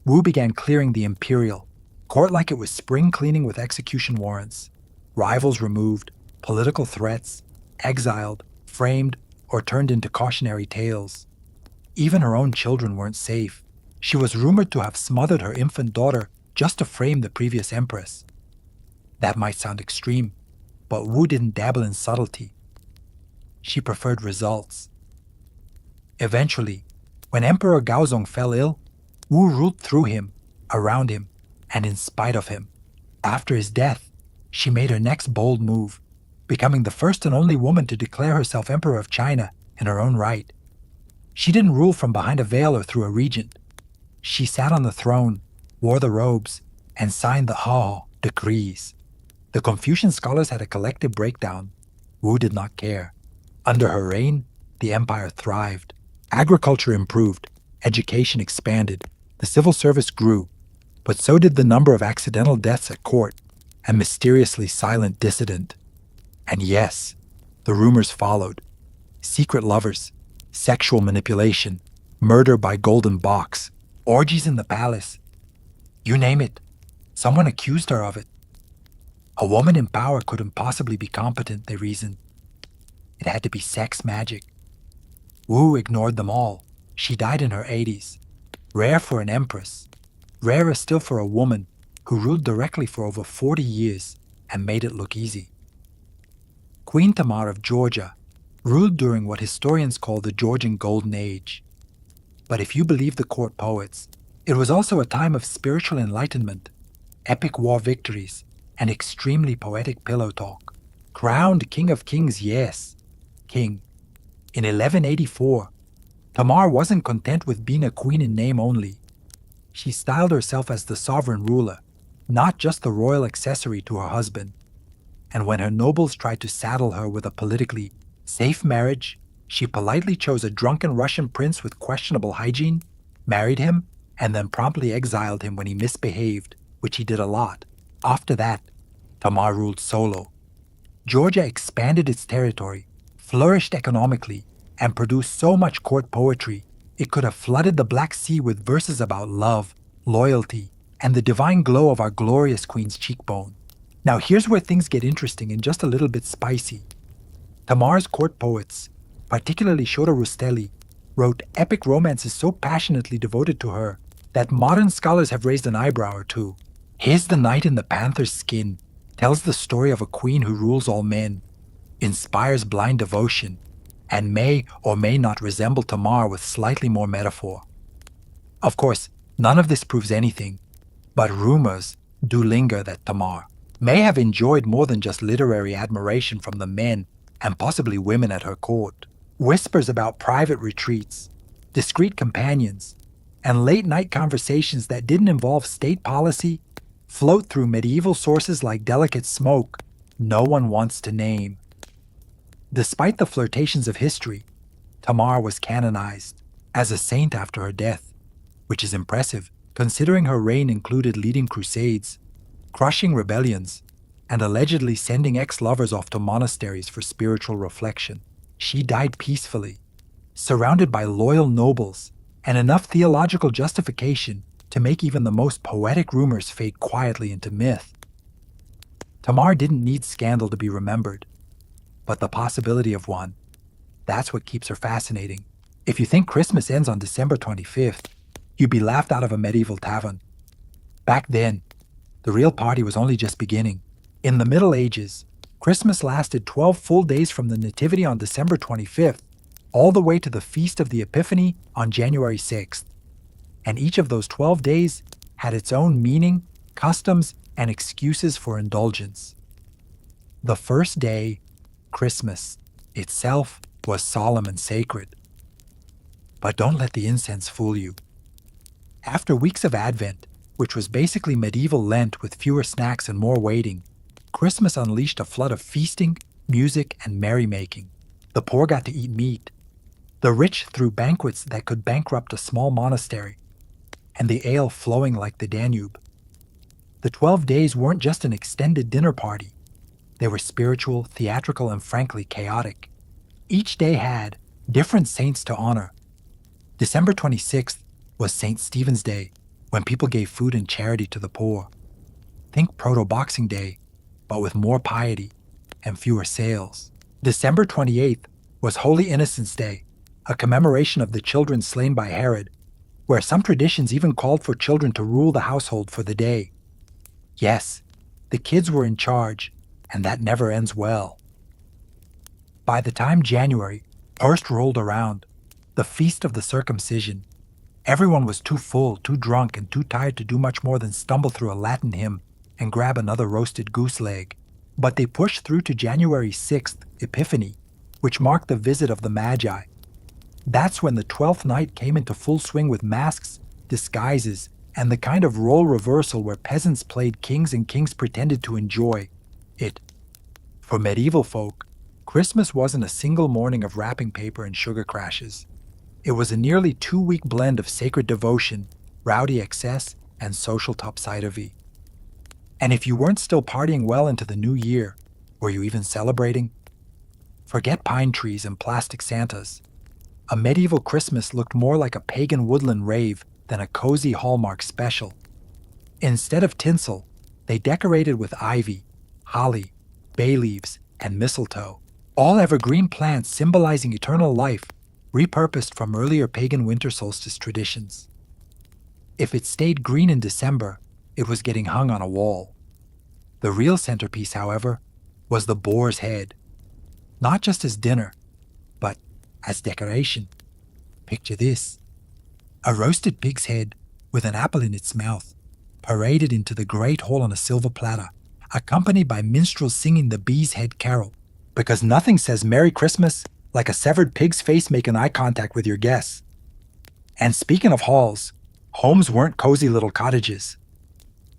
Wu began clearing the imperial court like it was spring cleaning with execution warrants. Rivals removed, political threats, exiled, framed, or turned into cautionary tales. Even her own children weren't safe. She was rumored to have smothered her infant daughter just to frame the previous empress. That might sound extreme, but Wu didn't dabble in subtlety. She preferred results. Eventually, when Emperor Gaozong fell ill, Wu ruled through him, around him, and in spite of him. After his death, she made her next bold move, becoming the first and only woman to declare herself Emperor of China in her own right. She didn't rule from behind a veil or through a regent. She sat on the throne, wore the robes, and signed the Hao decrees. The Confucian scholars had a collective breakdown. Wu did not care. Under her reign, the empire thrived. Agriculture improved, education expanded, the civil service grew, but so did the number of accidental deaths at court and mysteriously silent dissident. And yes, the rumors followed. Secret lovers, sexual manipulation, murder by golden box, orgies in the palace. You name it, someone accused her of it. A woman in power couldn't possibly be competent, they reasoned. It had to be sex magic. Wu ignored them all. She died in her 80s. Rare for an empress. Rarer still for a woman who ruled directly for over 40 years and made it look easy. Queen Tamar of Georgia ruled during what historians call the Georgian Golden Age. But if you believe the court poets, it was also a time of spiritual enlightenment, epic war victories, and extremely poetic pillow talk. Crowned King of Kings, yes, king. In 1184, Tamar wasn't content with being a queen in name only. She styled herself as the sovereign ruler, not just the royal accessory to her husband. And when her nobles tried to saddle her with a politically safe marriage, she politely chose a drunken Russian prince with questionable hygiene, married him, and then promptly exiled him when he misbehaved, which he did a lot. After that, Tamar ruled solo. Georgia expanded its territory, flourished economically, and produced so much court poetry it could have flooded the Black Sea with verses about love, loyalty, and the divine glow of our glorious queen's cheekbone. Now here's where things get interesting and just a little bit spicy. Tamar's court poets, particularly Shota Rustelli, wrote epic romances so passionately devoted to her that modern scholars have raised an eyebrow or two. Here's the Knight in the Panther's Skin tells the story of a queen who rules all men, inspires blind devotion, and may or may not resemble Tamar with slightly more metaphor. Of course, none of this proves anything, but rumors do linger that Tamar may have enjoyed more than just literary admiration from the men and possibly women at her court. Whispers about private retreats, discreet companions, and late-night conversations that didn't involve state policy float through medieval sources like delicate smoke no one wants to name. Despite the flirtations of history, Tamar was canonized as a saint after her death, which is impressive considering her reign included leading crusades, crushing rebellions, and allegedly sending ex-lovers off to monasteries for spiritual reflection. She died peacefully, surrounded by loyal nobles, and enough theological justification to make even the most poetic rumors fade quietly into myth. Tamar didn't need scandal to be remembered, but the possibility of one, that's what keeps her fascinating. If you think Christmas ends on December 25th, you'd be laughed out of a medieval tavern. Back then, the real party was only just beginning. In the Middle Ages, Christmas lasted 12 full days from the Nativity on December 25th, all the way to the Feast of the Epiphany on January 6th. And each of those 12 days had its own meaning, customs, and excuses for indulgence. The first day, Christmas itself, was solemn and sacred. But don't let the incense fool you. After weeks of Advent, which was basically medieval Lent with fewer snacks and more waiting, Christmas unleashed a flood of feasting, music, and merrymaking. The poor got to eat meat. The rich threw banquets that could bankrupt a small monastery, and the ale flowing like the Danube. The 12 days weren't just an extended dinner party. They were spiritual, theatrical, and frankly chaotic. Each day had different saints to honor. December 26th was St. Stephen's Day, when people gave food and charity to the poor. Think Proto-Boxing Day, but with more piety and fewer sales. December 28th was Holy Innocents' Day, a commemoration of the children slain by Herod, where some traditions even called for children to rule the household for the day. Yes, the kids were in charge, and that never ends well. By the time January 1st rolled around, the Feast of the Circumcision, everyone was too full, too drunk, and too tired to do much more than stumble through a Latin hymn and grab another roasted goose leg. But they pushed through to January 6th, Epiphany, which marked the visit of the Magi. That's when the 12th night came into full swing with masks, disguises, and the kind of role reversal where peasants played kings and kings pretended to enjoy it. For medieval folk, Christmas wasn't a single morning of wrapping paper and sugar crashes. It was a nearly 2-week blend of sacred devotion, rowdy excess, and social topsy-turvy. And if you weren't still partying well into the new year, were you even celebrating? Forget pine trees and plastic Santas. A medieval Christmas looked more like a pagan woodland rave than a cozy Hallmark special. Instead of tinsel, they decorated with ivy, holly, bay leaves, and mistletoe, all evergreen plants symbolizing eternal life, repurposed from earlier pagan winter solstice traditions. If it stayed green in December, it was getting hung on a wall. The real centerpiece, however, was the boar's head, not just as dinner, but as decoration. Picture this: a roasted pig's head with an apple in its mouth, paraded into the great hall on a silver platter, accompanied by minstrels singing the Bee's Head Carol, because nothing says Merry Christmas like a severed pig's face making eye contact with your guests. And speaking of halls, homes weren't cozy little cottages.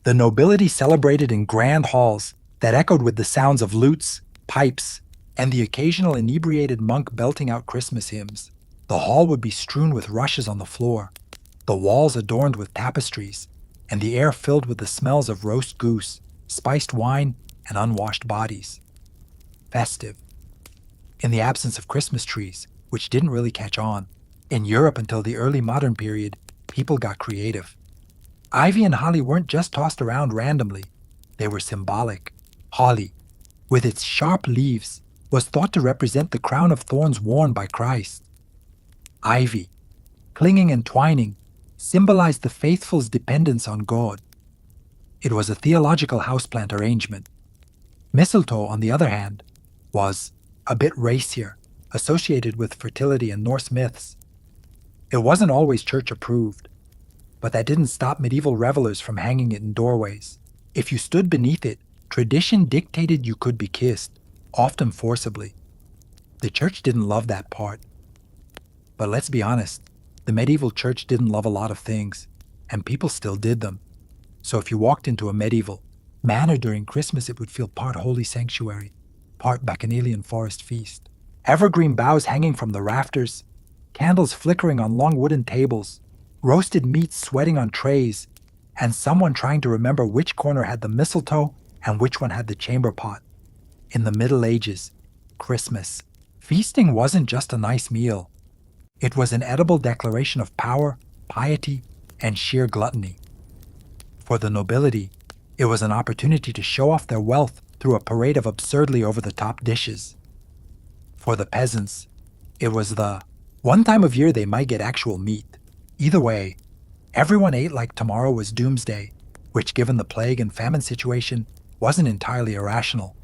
The nobility celebrated in grand halls that echoed with the sounds of lutes, pipes, and the occasional inebriated monk belting out Christmas hymns. The hall would be strewn with rushes on the floor, the walls adorned with tapestries, and the air filled with the smells of roast goose, spiced wine, and unwashed bodies. Festive. In the absence of Christmas trees, which didn't really catch on, in Europe until the early modern period, people got creative. Ivy and holly weren't just tossed around randomly, they were symbolic. Holly, with its sharp leaves, was thought to represent the crown of thorns worn by Christ. Ivy, clinging and twining, symbolized the faithful's dependence on God. It was a theological houseplant arrangement. Mistletoe, on the other hand, was a bit racier, associated with fertility and Norse myths. It wasn't always church approved, but that didn't stop medieval revelers from hanging it in doorways. If you stood beneath it, tradition dictated you could be kissed, often forcibly. The church didn't love that part. But let's be honest, the medieval church didn't love a lot of things, and people still did them. So if you walked into a medieval manor during Christmas, it would feel part holy sanctuary, part bacchanalian forest feast. Evergreen boughs hanging from the rafters, candles flickering on long wooden tables, roasted meats sweating on trays, and someone trying to remember which corner had the mistletoe and which one had the chamber pot. In the Middle Ages, Christmas, feasting wasn't just a nice meal. It was an edible declaration of power, piety, and sheer gluttony. For the nobility, it was an opportunity to show off their wealth through a parade of absurdly over-the-top dishes. For the peasants, it was the one time of year they might get actual meat. Either way, everyone ate like tomorrow was doomsday, which, given the plague and famine situation, wasn't entirely irrational.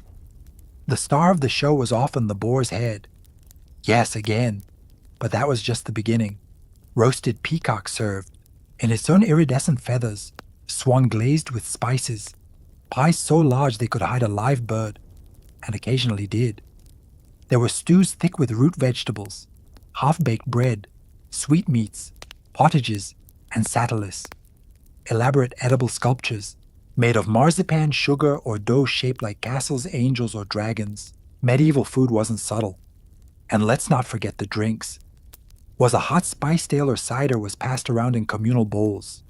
The star of the show was often the boar's head. Yes, again, but that was just the beginning. Roasted peacock served, in its own iridescent feathers, swung glazed with spices, pies so large they could hide a live bird, and occasionally did. There were stews thick with root vegetables, half-baked bread, sweetmeats, pottages, and Saturnalia, elaborate edible sculptures made of marzipan, sugar, or dough shaped like castles, angels, or dragons. Medieval food wasn't subtle. And let's not forget the drinks. Was a hot spiced ale or cider was passed around in communal bowls.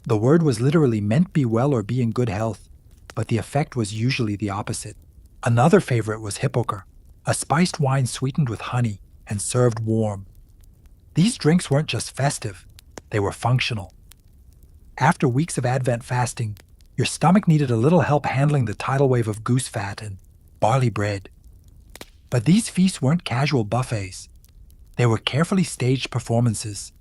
The word was literally meant be well or be in good health, but the effect was usually the opposite. Another favorite was hippoker, a spiced wine sweetened with honey and served warm. These drinks weren't just festive, they were functional. After weeks of Advent fasting, your stomach needed a little help handling the tidal wave of goose fat and barley bread. But these feasts weren't casual buffets. They were carefully staged performances.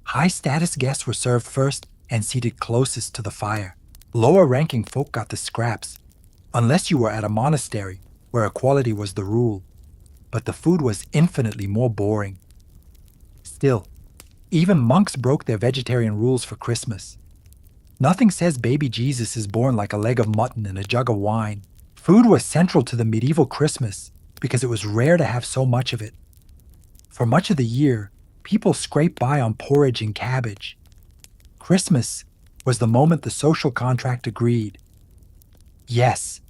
High-status guests were served first and seated closest to the fire. Lower-ranking folk got the scraps, unless you were at a monastery where equality was the rule. But the food was infinitely more boring. Still, even monks broke their vegetarian rules for Christmas. Nothing says baby Jesus is born like a leg of mutton and a jug of wine. Food was central to the medieval Christmas because it was rare to have so much of it. For much of the year, people scraped by on porridge and cabbage. Christmas was the moment the social contract agreed. Yes,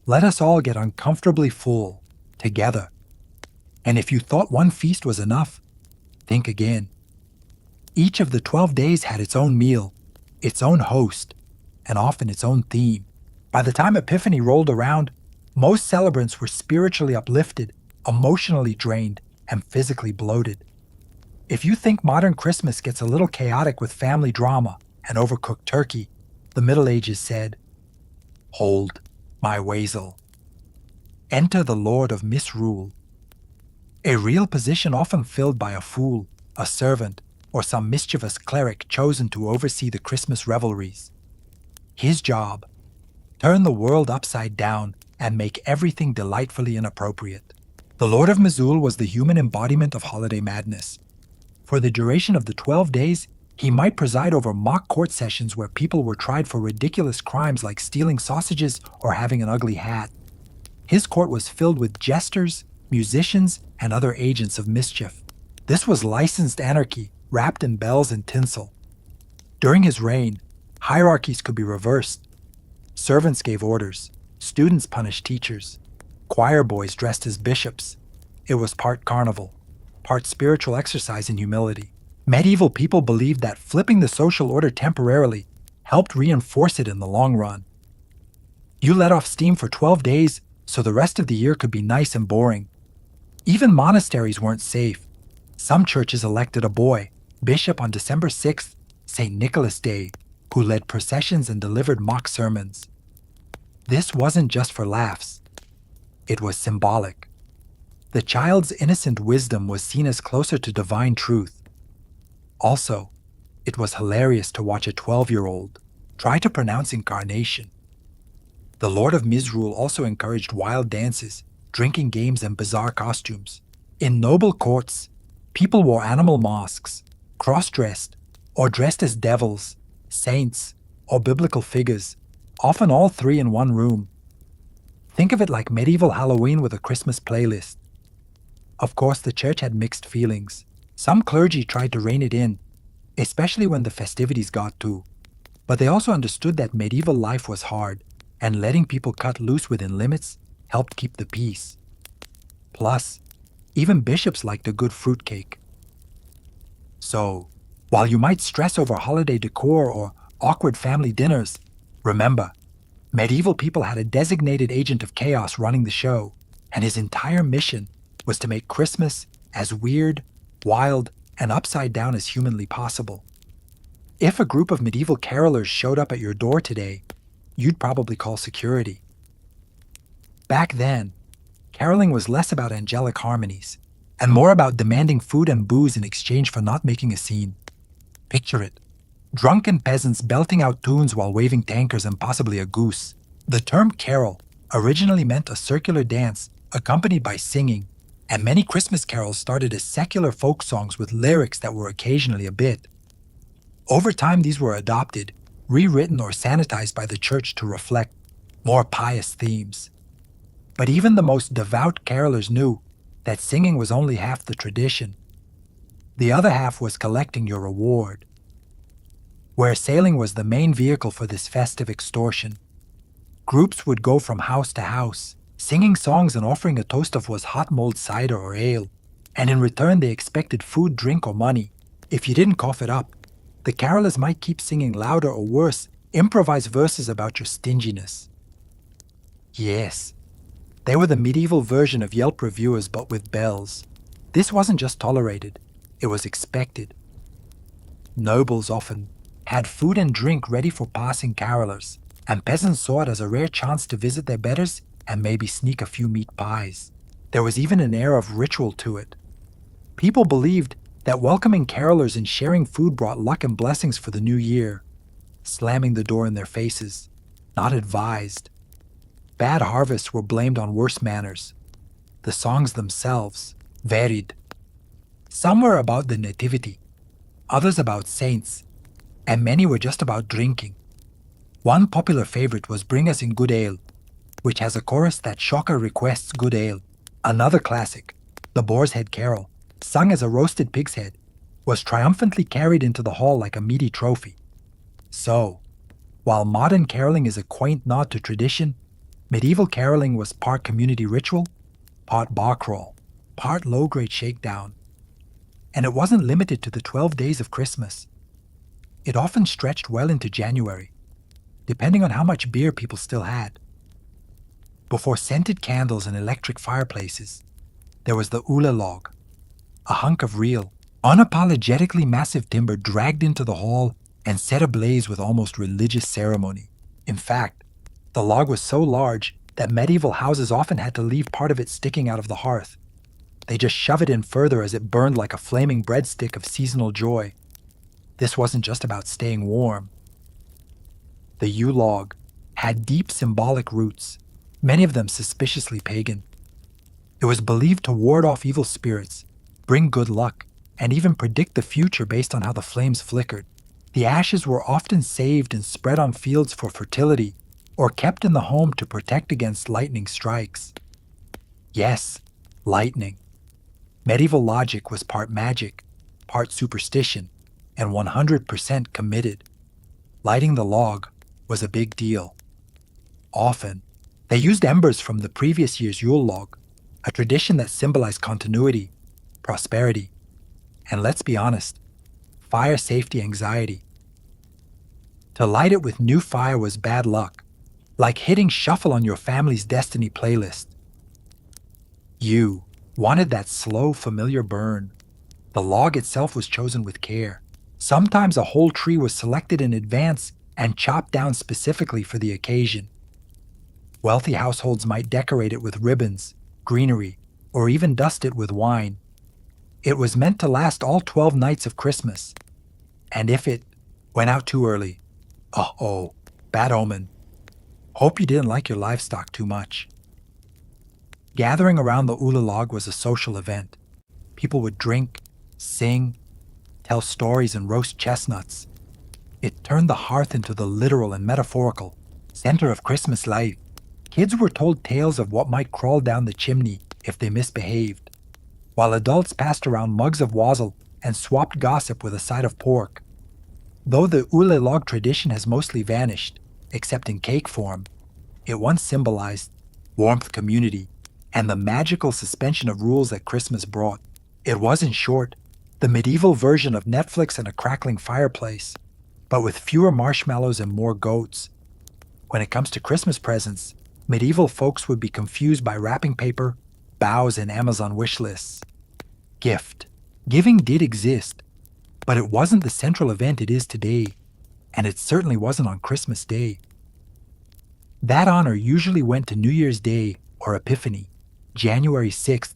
let us all get uncomfortably full, together. And if you thought one feast was enough, think again. Each of the 12 days had its own meal, its own host, and often its own theme. By the time Epiphany rolled around, most celebrants were spiritually uplifted, emotionally drained, and physically bloated. If you think modern Christmas gets a little chaotic with family drama and overcooked turkey, the Middle Ages said, "Hold, my wasel." Enter the Lord of Misrule, a real position often filled by a fool, a servant, or some mischievous cleric chosen to oversee the Christmas revelries. His job: turn the world upside down and make everything delightfully inappropriate. The Lord of Misrule was the human embodiment of holiday madness. For the duration of the 12 days, he might preside over mock court sessions where people were tried for ridiculous crimes like stealing sausages or having an ugly hat. His court was filled with jesters, musicians, and other agents of mischief. This was licensed anarchy, wrapped in bells and tinsel. During his reign, hierarchies could be reversed. Servants gave orders, students punished teachers, choir boys dressed as bishops. It was part carnival, part spiritual exercise in humility. Medieval people believed that flipping the social order temporarily helped reinforce it in the long run. You let off steam for 12 days so the rest of the year could be nice and boring. Even monasteries weren't safe. Some churches elected a boy, bishop on December 6th, St. Nicholas Day, who led processions and delivered mock sermons. This wasn't just for laughs. It was symbolic. The child's innocent wisdom was seen as closer to divine truth. Also, it was hilarious to watch a 12-year-old try to pronounce incarnation. The Lord of Misrule also encouraged wild dances, drinking games, and bizarre costumes. In noble courts, people wore animal masks, cross-dressed, or dressed as devils, saints, or biblical figures, often all three in one room. Think of it like medieval Halloween with a Christmas playlist. Of course, the church had mixed feelings. Some clergy tried to rein it in, especially when the festivities got to. But they also understood that medieval life was hard, and letting people cut loose within limits helped keep the peace. Plus, even bishops liked a good fruitcake. So, while you might stress over holiday decor or awkward family dinners, remember, medieval people had a designated agent of chaos running the show, and his entire mission was to make Christmas as weird, wild, and upside down as humanly possible. If a group of medieval carolers showed up at your door today, you'd probably call security. Back then, caroling was less about angelic harmonies and more about demanding food and booze in exchange for not making a scene. Picture it: drunken peasants belting out tunes while waving tankards and possibly a goose. The term carol originally meant a circular dance accompanied by singing, and many Christmas carols started as secular folk songs with lyrics that were occasionally a bit. Over time, these were adopted, rewritten, or sanitized by the church to reflect more pious themes. But even the most devout carolers knew that singing was only half the tradition. The other half was collecting your reward. Where sailing was the main vehicle for this festive extortion, groups would go from house to house, singing songs and offering a toast of was hot mulled cider or ale, and in return they expected food, drink, or money. If you didn't cough it up, the carolers might keep singing louder or worse, improvise verses about your stinginess. Yes, they were the medieval version of Yelp reviewers but with bells. This wasn't just tolerated, it was expected. Nobles often had food and drink ready for passing carolers, and peasants saw it as a rare chance to visit their betters and maybe sneak a few meat pies. There was even an air of ritual to it. People believed that welcoming carolers and sharing food brought luck and blessings for the new year. Slamming the door in their faces, not advised. Bad harvests were blamed on worse manners. The songs themselves varied. Some were about the nativity, others about saints, and many were just about drinking. One popular favorite was Bring Us in Good Ale, which has a chorus that shocker requests good ale. Another classic, The Boar's Head Carol, sung as a roasted pig's head, was triumphantly carried into the hall like a meaty trophy. So, while modern caroling is a quaint nod to tradition, medieval caroling was part community ritual, part bar crawl, part low-grade shakedown. And it wasn't limited to the 12 days of Christmas. It often stretched well into January, depending on how much beer people still had. Before scented candles and electric fireplaces, there was the ula log, a hunk of real, unapologetically massive timber dragged into the hall and set ablaze with almost religious ceremony. In fact, the log was so large, that medieval houses often had to leave part of it sticking out of the hearth. They just shove it in further as it burned like a flaming breadstick of seasonal joy. This wasn't just about staying warm. The Yule log had deep symbolic roots, many of them suspiciously pagan. It was believed to ward off evil spirits, bring good luck, and even predict the future based on how the flames flickered. The ashes were often saved and spread on fields for fertility, or kept in the home to protect against lightning strikes. Yes, lightning. Medieval logic was part magic, part superstition, and 100% committed. Lighting the log was a big deal. Often, they used embers from the previous year's Yule log, a tradition that symbolized continuity, prosperity, and let's be honest, fire safety anxiety. To light it with new fire was bad luck, like hitting shuffle on your family's destiny playlist. You wanted that slow, familiar burn. The log itself was chosen with care. Sometimes a whole tree was selected in advance and chopped down specifically for the occasion. Wealthy households might decorate it with ribbons, greenery, or even dust it with wine. It was meant to last all 12 nights of Christmas. And if it went out too early, uh-oh, bad omen. Hope you didn't like your livestock too much. Gathering around the Ula log was a social event. People would drink, sing, tell stories, and roast chestnuts. It turned the hearth into the literal and metaphorical center of Christmas life. Kids were told tales of what might crawl down the chimney if they misbehaved, while adults passed around mugs of wassail and swapped gossip with a side of pork. Though the Ule log tradition has mostly vanished, except in cake form, it once symbolized warmth, community, and the magical suspension of rules that Christmas brought. It was, in short, the medieval version of Netflix and a crackling fireplace, but with fewer marshmallows and more goats. When it comes to Christmas presents, medieval folks would be confused by wrapping paper, bows, and Amazon wish lists. Gift. Giving did exist, but it wasn't the central event it is today, and it certainly wasn't on Christmas Day. That honor usually went to New Year's Day or Epiphany, January 6th,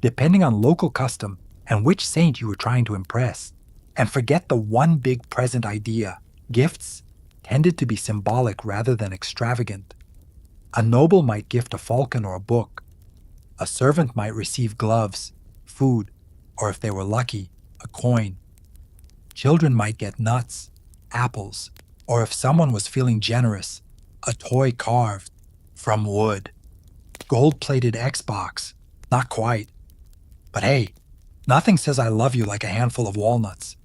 depending on local custom and which saint you were trying to impress. And forget the one big present idea. Gifts tended to be symbolic rather than extravagant. A noble might gift a falcon or a book. A servant might receive gloves, food, or if they were lucky, a coin. Children might get nuts, apples, or if someone was feeling generous, a toy carved from wood. Gold-plated Xbox, not quite. But hey, nothing says I love you like a handful of walnuts.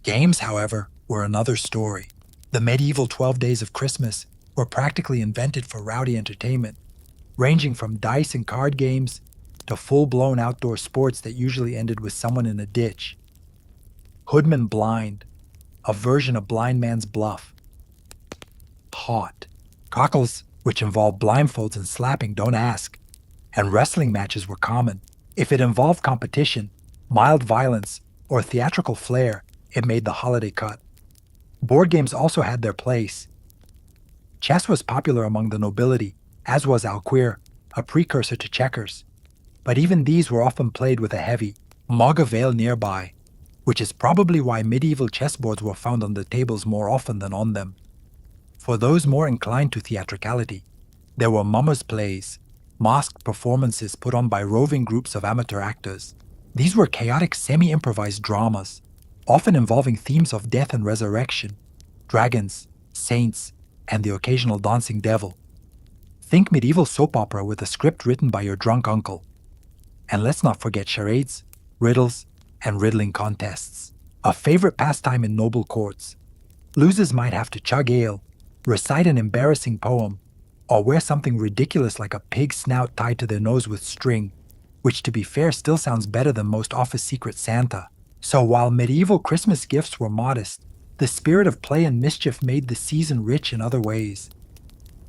Games, however, were another story. The medieval 12 days of Christmas were practically invented for rowdy entertainment, ranging from dice and card games to full-blown outdoor sports that usually ended with someone in a ditch. Hoodman blind, a version of blind man's bluff. Hot. Cockles, which involved blindfolds and slapping, don't ask. And wrestling matches were common. If it involved competition, mild violence, or theatrical flair, it made the holiday cut. Board games also had their place. Chess was popular among the nobility, as was alquire, a precursor to checkers. But even these were often played with a heavy mug of ale nearby, which is probably why medieval chessboards were found on the tables more often than on them. For those more inclined to theatricality, there were mummers' plays, masked performances put on by roving groups of amateur actors. These were chaotic semi-improvised dramas, often involving themes of death and resurrection, dragons, saints, and the occasional dancing devil. Think medieval soap opera with a script written by your drunk uncle. And let's not forget charades, riddles, and riddling contests, a favorite pastime in noble courts. Losers might have to chug ale, recite an embarrassing poem, or wear something ridiculous like a pig's snout tied to their nose with string, which to be fair still sounds better than most office secret Santa. So while medieval Christmas gifts were modest, the spirit of play and mischief made the season rich in other ways.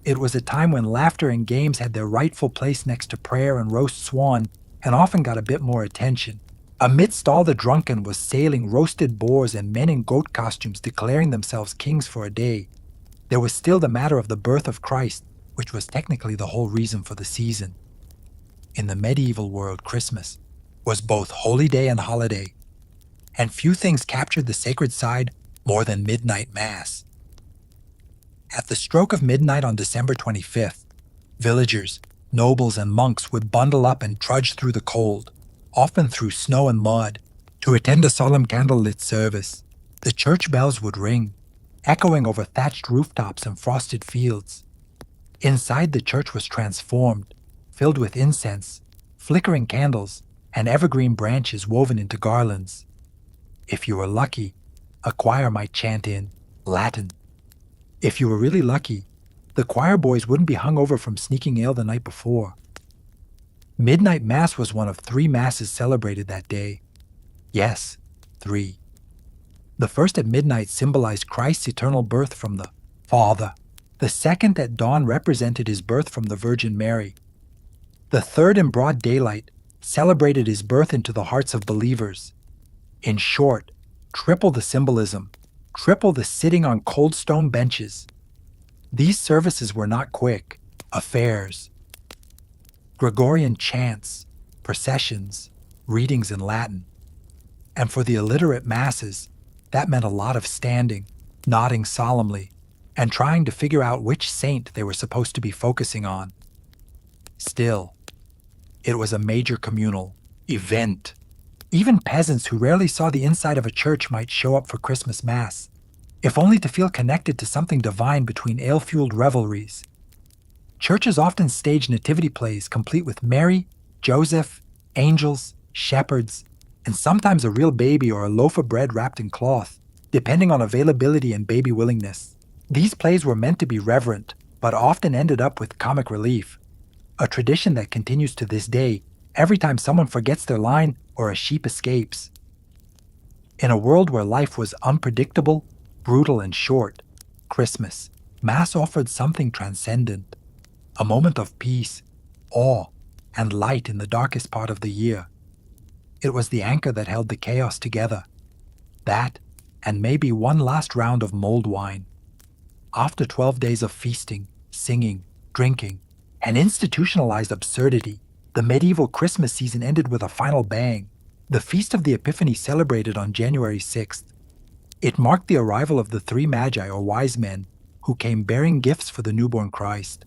It was a time when laughter and games had their rightful place next to prayer and roast swan, and often got a bit more attention. Amidst all the drunken was sailing roasted boars and men in goat costumes declaring themselves kings for a day. There was still the matter of the birth of Christ, which was technically the whole reason for the season. In the medieval world, Christmas was both holy day and holiday, and few things captured the sacred side more than midnight mass. At the stroke of midnight on December 25th, villagers, nobles, and monks would bundle up and trudge through the cold, often through snow and mud, to attend a solemn candlelit service. The church bells would ring, echoing over thatched rooftops and frosted fields. Inside, the church was transformed, filled with incense, flickering candles, and evergreen branches woven into garlands. If you were lucky, a choir might chant in Latin. If you were really lucky, the choir boys wouldn't be hungover from sneaking ale the night before. Midnight Mass was one of 3 masses celebrated that day. Yes, 3. The first at midnight symbolized Christ's eternal birth from the Father. The second at dawn represented his birth from the Virgin Mary. The third in broad daylight celebrated his birth into the hearts of believers. In short, triple the symbolism, triple the sitting on cold stone benches. These services were not quick affairs. Gregorian chants, processions, readings in Latin. And for the illiterate masses, that meant a lot of standing, nodding solemnly, and trying to figure out which saint they were supposed to be focusing on. Still, it was a major communal event. Even peasants who rarely saw the inside of a church might show up for Christmas Mass, if only to feel connected to something divine between ale-fueled revelries. Churches often staged nativity plays complete with Mary, Joseph, angels, shepherds, and sometimes a real baby or a loaf of bread wrapped in cloth, depending on availability and baby willingness. These plays were meant to be reverent, but often ended up with comic relief, a tradition that continues to this day every time someone forgets their line or a sheep escapes. In a world where life was unpredictable, brutal, and short, Christmas, Mass offered something transcendent, a moment of peace, awe, and light in the darkest part of the year. It was the anchor that held the chaos together. That, and maybe one last round of mulled wine. After 12 days of feasting, singing, drinking, and institutionalized absurdity, the medieval Christmas season ended with a final bang. The Feast of the Epiphany celebrated on January 6th. It marked the arrival of the 3 magi or wise men who came bearing gifts for the newborn Christ.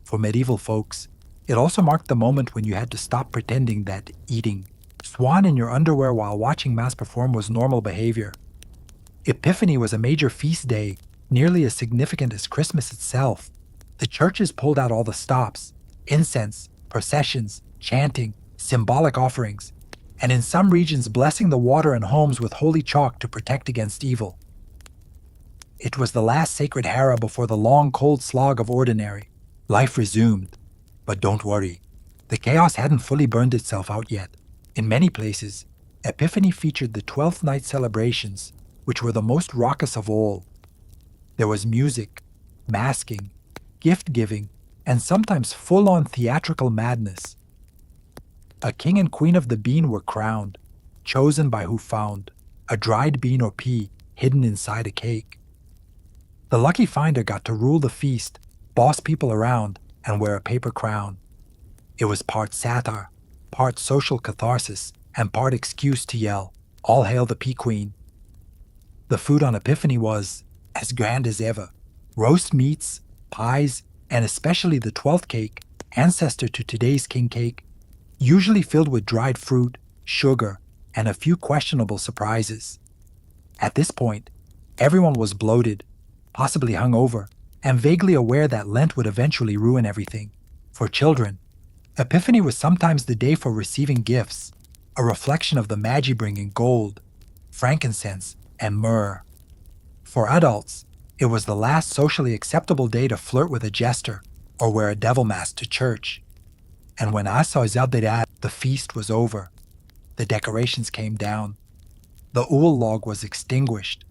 For medieval folks, it also marked the moment when you had to stop pretending that eating, swan in your underwear while watching Mass perform was normal behavior. Epiphany was a major feast day, nearly as significant as Christmas itself. The churches pulled out all the stops, incense, processions, chanting, symbolic offerings, and in some regions blessing the water and homes with holy chalk to protect against evil. It was the last sacred hara before the long cold slog of ordinary. Life resumed. But don't worry, the chaos hadn't fully burned itself out yet. In many places, Epiphany featured the 12th night celebrations, which were the most raucous of all. There was music, masking, gift-giving, and sometimes full-on theatrical madness. A king and queen of the bean were crowned, chosen by who found a dried bean or pea hidden inside a cake. The lucky finder got to rule the feast, boss people around, and wear a paper crown. It was part satire, part social catharsis, and part excuse to yell, "All hail the pea queen." The food on Epiphany was as grand as ever. Roast meats, pies, and especially the 12th cake, ancestor to today's king cake, usually filled with dried fruit, sugar, and a few questionable surprises. At this point, everyone was bloated, possibly hungover, and vaguely aware that Lent would eventually ruin everything. For children, Epiphany was sometimes the day for receiving gifts, a reflection of the Magi bringing gold, frankincense, and myrrh. For adults, it was the last socially acceptable day to flirt with a jester or wear a devil mask to church. And when Assassinations, the feast was over. The decorations came down. The Yule log was extinguished,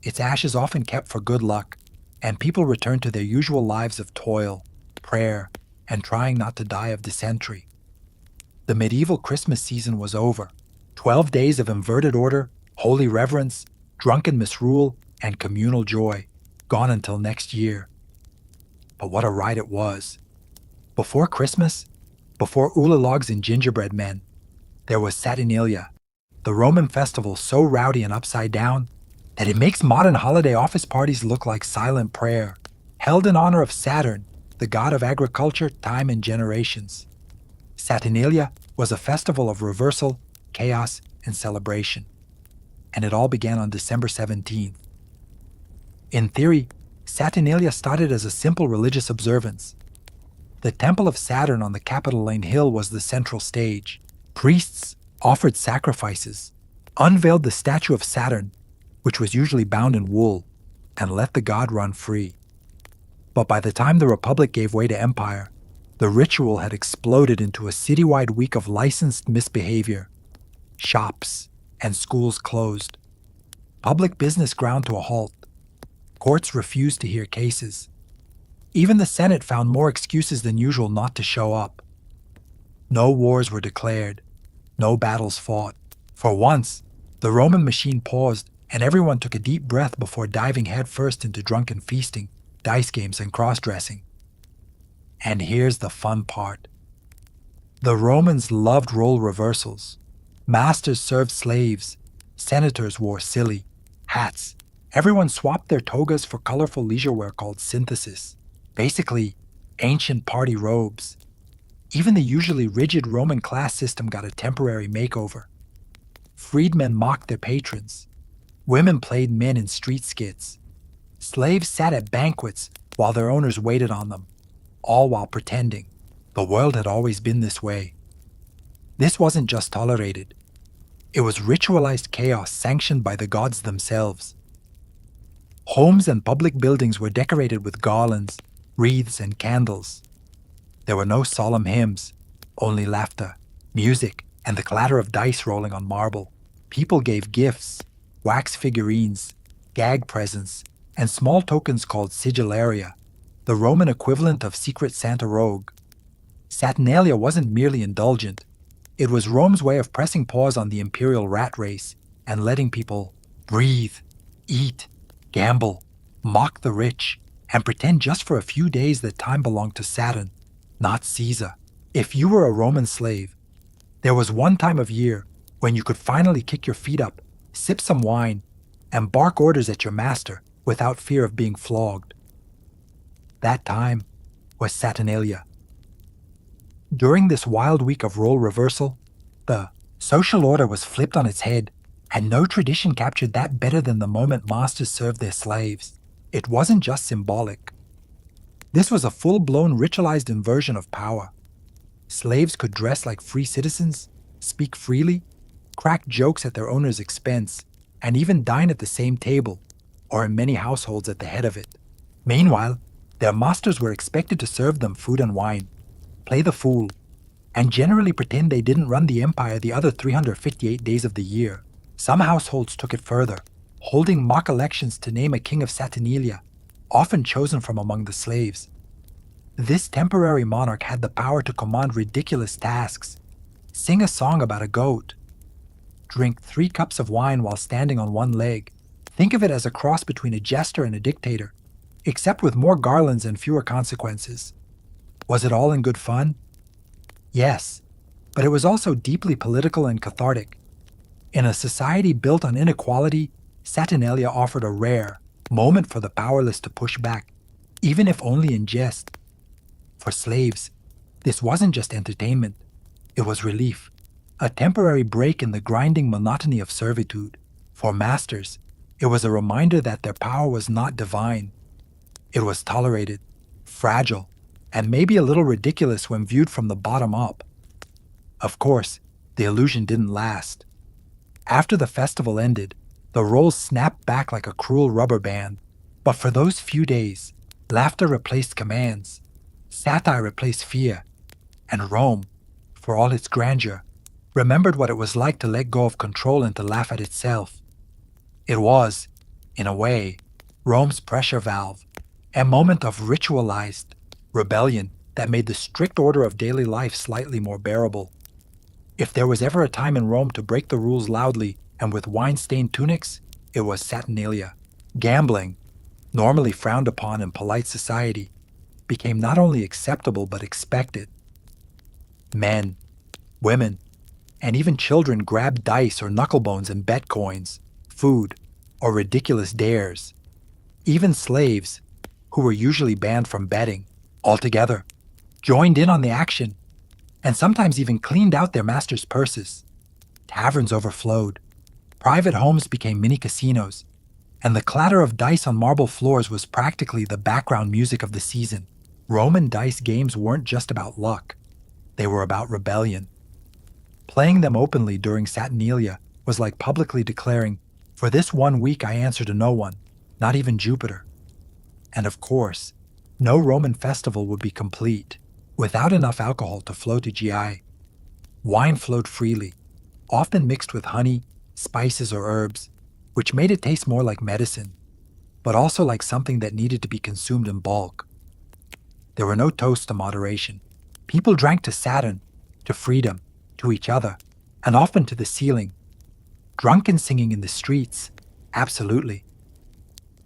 its ashes often kept for good luck, and people returned to their usual lives of toil, prayer, and trying not to die of dysentery. The medieval Christmas season was over. 12 days of inverted order, holy reverence, drunken misrule, and communal joy, gone until next year. But what a ride it was. Before Christmas, before oolalogs and gingerbread men, there was Saturnalia, the Roman festival so rowdy and upside down that it makes modern holiday office parties look like silent prayer, held in honor of Saturn, the god of agriculture, time, and generations. Saturnalia was a festival of reversal, chaos, and celebration. And it all began on December 17th. In theory, Saturnalia started as a simple religious observance. The Temple of Saturn on the Capitoline Hill was the central stage. Priests offered sacrifices, unveiled the statue of Saturn, which was usually bound in wool, and let the god run free. But by the time the Republic gave way to empire, the ritual had exploded into a citywide week of licensed misbehavior. Shops and schools closed. Public business ground to a halt. Courts refused to hear cases. Even the Senate found more excuses than usual not to show up. No wars were declared. No battles fought. For once, the Roman machine paused and everyone took a deep breath before diving headfirst into drunken feasting, dice games, and cross-dressing. And here's the fun part. The Romans loved role reversals. Masters served slaves. Senators wore silly hats. Everyone swapped their togas for colorful leisure wear called synthesis. Basically, ancient party robes. Even the usually rigid Roman class system got a temporary makeover. Freedmen mocked their patrons. Women played men in street skits. Slaves sat at banquets while their owners waited on them, all while pretending the world had always been this way. This wasn't just tolerated. It was ritualized chaos sanctioned by the gods themselves. Homes and public buildings were decorated with garlands, wreaths, and candles. There were no solemn hymns, only laughter, music, and the clatter of dice rolling on marble. People gave gifts, wax figurines, gag presents, and small tokens called sigillaria, the Roman equivalent of Secret Santa rogue. Saturnalia wasn't merely indulgent. It was Rome's way of pressing pause on the imperial rat race and letting people breathe, eat, gamble, mock the rich, and pretend just for a few days that time belonged to Saturn, not Caesar. If you were a Roman slave, there was one time of year when you could finally kick your feet up, sip some wine, and bark orders at your master without fear of being flogged. That time was Saturnalia. During this wild week of role reversal, the social order was flipped on its head, and no tradition captured that better than the moment masters served their slaves. It wasn't just symbolic. This was a full-blown ritualized inversion of power. Slaves could dress like free citizens, speak freely, crack jokes at their owner's expense, and even dine at the same table, or in many households at the head of it. Meanwhile, their masters were expected to serve them food and wine, play the fool, and generally pretend they didn't run the empire the other 358 days of the year. Some households took it further, holding mock elections to name a king of Saturnalia, often chosen from among the slaves. This temporary monarch had the power to command ridiculous tasks, sing a song about a goat, drink 3 cups of wine while standing on one leg. Think of it as a cross between a jester and a dictator, except with more garlands and fewer consequences. Was it all in good fun? Yes, but it was also deeply political and cathartic. In a society built on inequality, Saturnalia offered a rare moment for the powerless to push back, even if only in jest. For slaves, this wasn't just entertainment, it was relief, a temporary break in the grinding monotony of servitude. For masters, it was a reminder that their power was not divine. It was tolerated, fragile, and maybe a little ridiculous when viewed from the bottom up. Of course, the illusion didn't last. After the festival ended, the roles snapped back like a cruel rubber band. But for those few days, laughter replaced commands, satire replaced fear, and Rome, for all its grandeur, remembered what it was like to let go of control and to laugh at itself. It was, in a way, Rome's pressure valve, a moment of ritualized rebellion that made the strict order of daily life slightly more bearable. If there was ever a time in Rome to break the rules loudly and with wine-stained tunics, it was Saturnalia. Gambling, normally frowned upon in polite society, became not only acceptable but expected. Men, women, and even children grabbed dice or knucklebones and bet coins, food, or ridiculous dares. Even slaves, who were usually banned from betting altogether, joined in on the action, and sometimes even cleaned out their masters' purses. Taverns overflowed, private homes became mini casinos, and the clatter of dice on marble floors was practically the background music of the season. Roman dice games weren't just about luck, they were about rebellion. Playing them openly during Saturnalia was like publicly declaring, "For this 1 week I answer to no one, not even Jupiter." And of course, no Roman festival would be complete without enough alcohol to flow to GI. Wine flowed freely, often mixed with honey, spices, or herbs, which made it taste more like medicine, but also like something that needed to be consumed in bulk. There were no toasts to moderation. People drank to Saturn, to freedom, to each other, and often to the ceiling. Drunken singing in the streets, absolutely.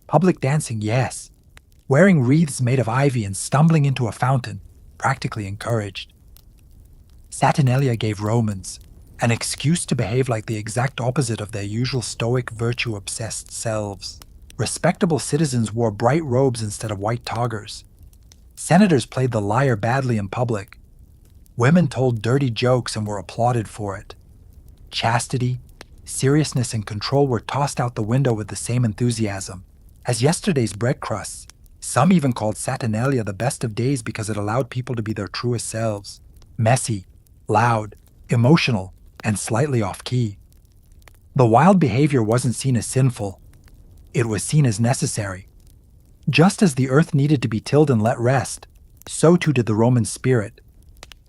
Public dancing, yes. Wearing wreaths made of ivy and stumbling into a fountain, practically encouraged. Saturnalia gave Romans an excuse to behave like the exact opposite of their usual stoic, virtue-obsessed selves. Respectable citizens wore bright robes instead of white toggers. Senators played the liar badly in public. Women told dirty jokes and were applauded for it. Chastity, seriousness, and control were tossed out the window with the same enthusiasm as yesterday's bread crusts. Some even called Saturnalia the best of days because it allowed people to be their truest selves. Messy, loud, emotional, and slightly off-key. The wild behavior wasn't seen as sinful. It was seen as necessary. Just as the earth needed to be tilled and let rest, so too did the Roman spirit.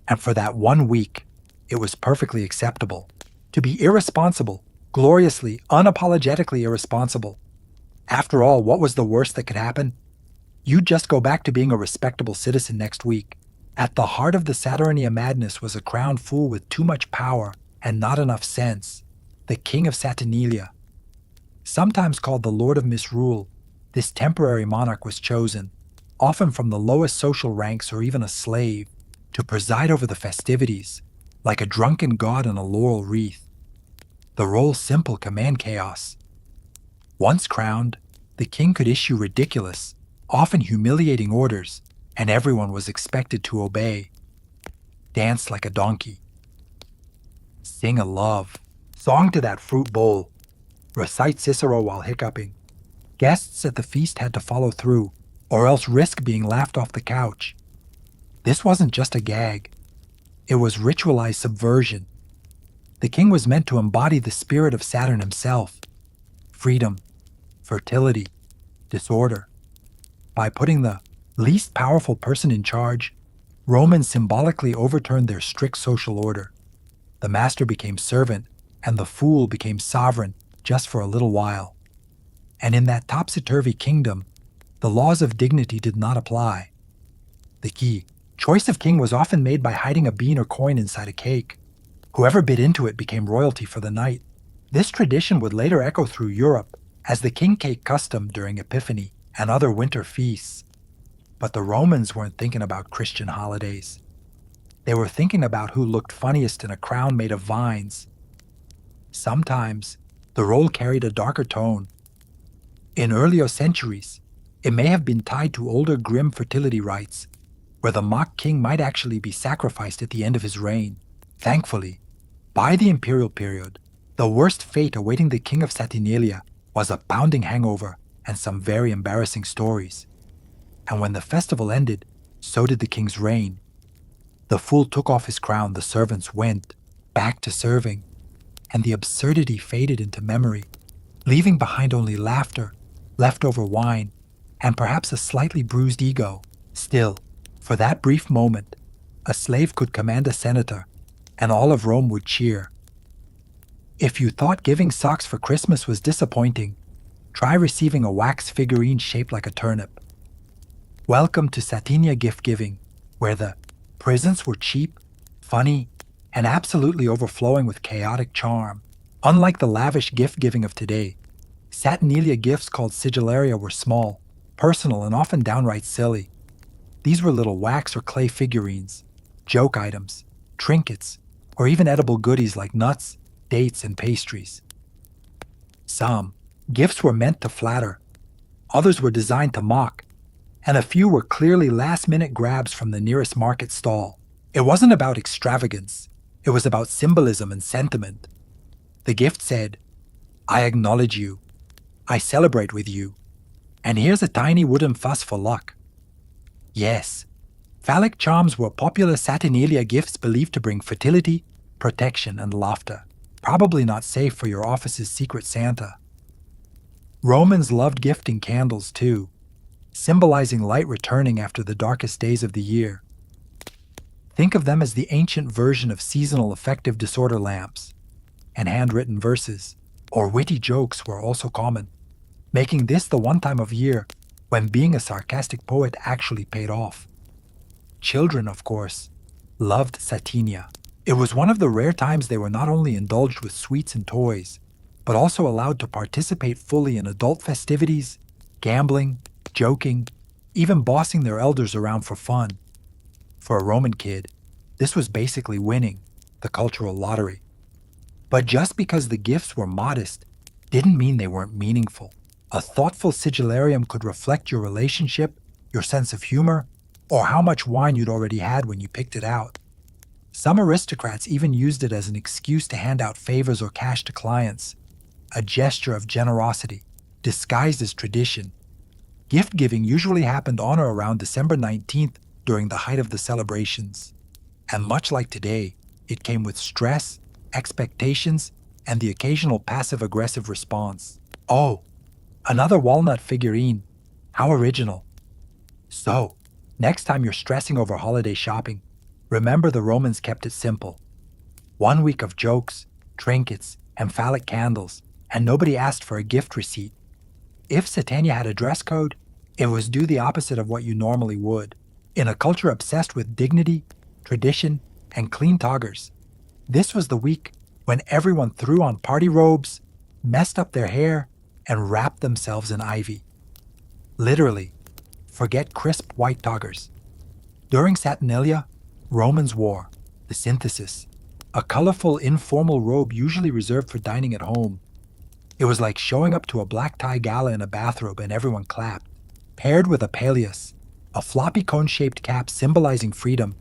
And for that 1 week, it was perfectly acceptable to be irresponsible, gloriously, unapologetically irresponsible. After all, what was the worst that could happen? You'd just go back to being a respectable citizen next week. At the heart of the Saturnalia madness was a crowned fool with too much power and not enough sense, the King of Saturnalia. Sometimes called the Lord of Misrule, this temporary monarch was chosen, often from the lowest social ranks or even a slave, to preside over the festivities, like a drunken god on a laurel wreath. The role simple, command chaos. Once crowned, the king could issue ridiculous, often humiliating orders, and everyone was expected to obey. Dance like a donkey. Sing a love song to that fruit bowl. Recite Cicero while hiccuping. Guests at the feast had to follow through, or else risk being laughed off the couch. This wasn't just a gag. It was ritualized subversion. The king was meant to embody the spirit of Saturn himself. Freedom, fertility, disorder. By putting the least powerful person in charge, Romans symbolically overturned their strict social order. The master became servant, and the fool became sovereign just for a little while. And in that topsy-turvy kingdom, the laws of dignity did not apply. The key, choice of king was often made by hiding a bean or coin inside a cake. Whoever bit into it became royalty for the night. This tradition would later echo through Europe as the king cake custom during Epiphany and other winter feasts. But the Romans weren't thinking about Christian holidays. They were thinking about who looked funniest in a crown made of vines. Sometimes, the role carried a darker tone. In earlier centuries, it may have been tied to older grim fertility rites, where the mock king might actually be sacrificed at the end of his reign. Thankfully, by the imperial period, the worst fate awaiting the king of Saturnalia was a pounding hangover and some very embarrassing stories. And when the festival ended, so did the king's reign. The fool took off his crown, the servants went back to serving, and the absurdity faded into memory, leaving behind only laughter, leftover wine, and perhaps a slightly bruised ego. Still, for that brief moment, a slave could command a senator, and all of Rome would cheer. If you thought giving socks for Christmas was disappointing, try receiving a wax figurine shaped like a turnip. Welcome to Saturnalia gift-giving, where the presents were cheap, funny, and absolutely overflowing with chaotic charm. Unlike the lavish gift-giving of today, Saturnalia gifts called sigillaria were small, personal, and often downright silly. These were little wax or clay figurines, joke items, trinkets, or even edible goodies like nuts, dates, and pastries. Some gifts were meant to flatter, others were designed to mock, and a few were clearly last-minute grabs from the nearest market stall. It wasn't about extravagance, it was about symbolism and sentiment. The gift said, "I acknowledge you, I celebrate with you, and here's a tiny wooden fuss for luck." Yes, phallic charms were popular Saturnalia gifts believed to bring fertility, protection, and laughter. Probably not safe for your office's secret Santa. Romans loved gifting candles too, symbolizing light returning after the darkest days of the year. Think of them as the ancient version of seasonal affective disorder lamps, and handwritten verses or witty jokes were also common, making this the one time of year when being a sarcastic poet actually paid off. Children, of course, loved Satinia. It was one of the rare times they were not only indulged with sweets and toys, but also allowed to participate fully in adult festivities, gambling, joking, even bossing their elders around for fun. For a Roman kid, this was basically winning the cultural lottery. But just because the gifts were modest didn't mean they weren't meaningful. A thoughtful sigillarium could reflect your relationship, your sense of humor, or how much wine you'd already had when you picked it out. Some aristocrats even used it as an excuse to hand out favors or cash to clients, a gesture of generosity, disguised as tradition. Gift-giving usually happened on or around December 19th during the height of the celebrations. And much like today, it came with stress, expectations, and the occasional passive-aggressive response. "Oh, another walnut figurine. How original." So, next time you're stressing over holiday shopping, remember the Romans kept it simple. 1 week of jokes, trinkets, and phallic candles, and nobody asked for a gift receipt. If Satania had a dress code, it was do the opposite of what you normally would. In a culture obsessed with dignity, tradition, and clean toggers, this was the week when everyone threw on party robes, messed up their hair, and wrapped themselves in ivy. Literally, forget crisp white toggers. During Saturnalia, Romans wore the synthesis, a colorful informal robe usually reserved for dining at home. It was like showing up to a black tie gala in a bathrobe and everyone clapped. Paired with a pallius, a floppy cone-shaped cap symbolizing freedom,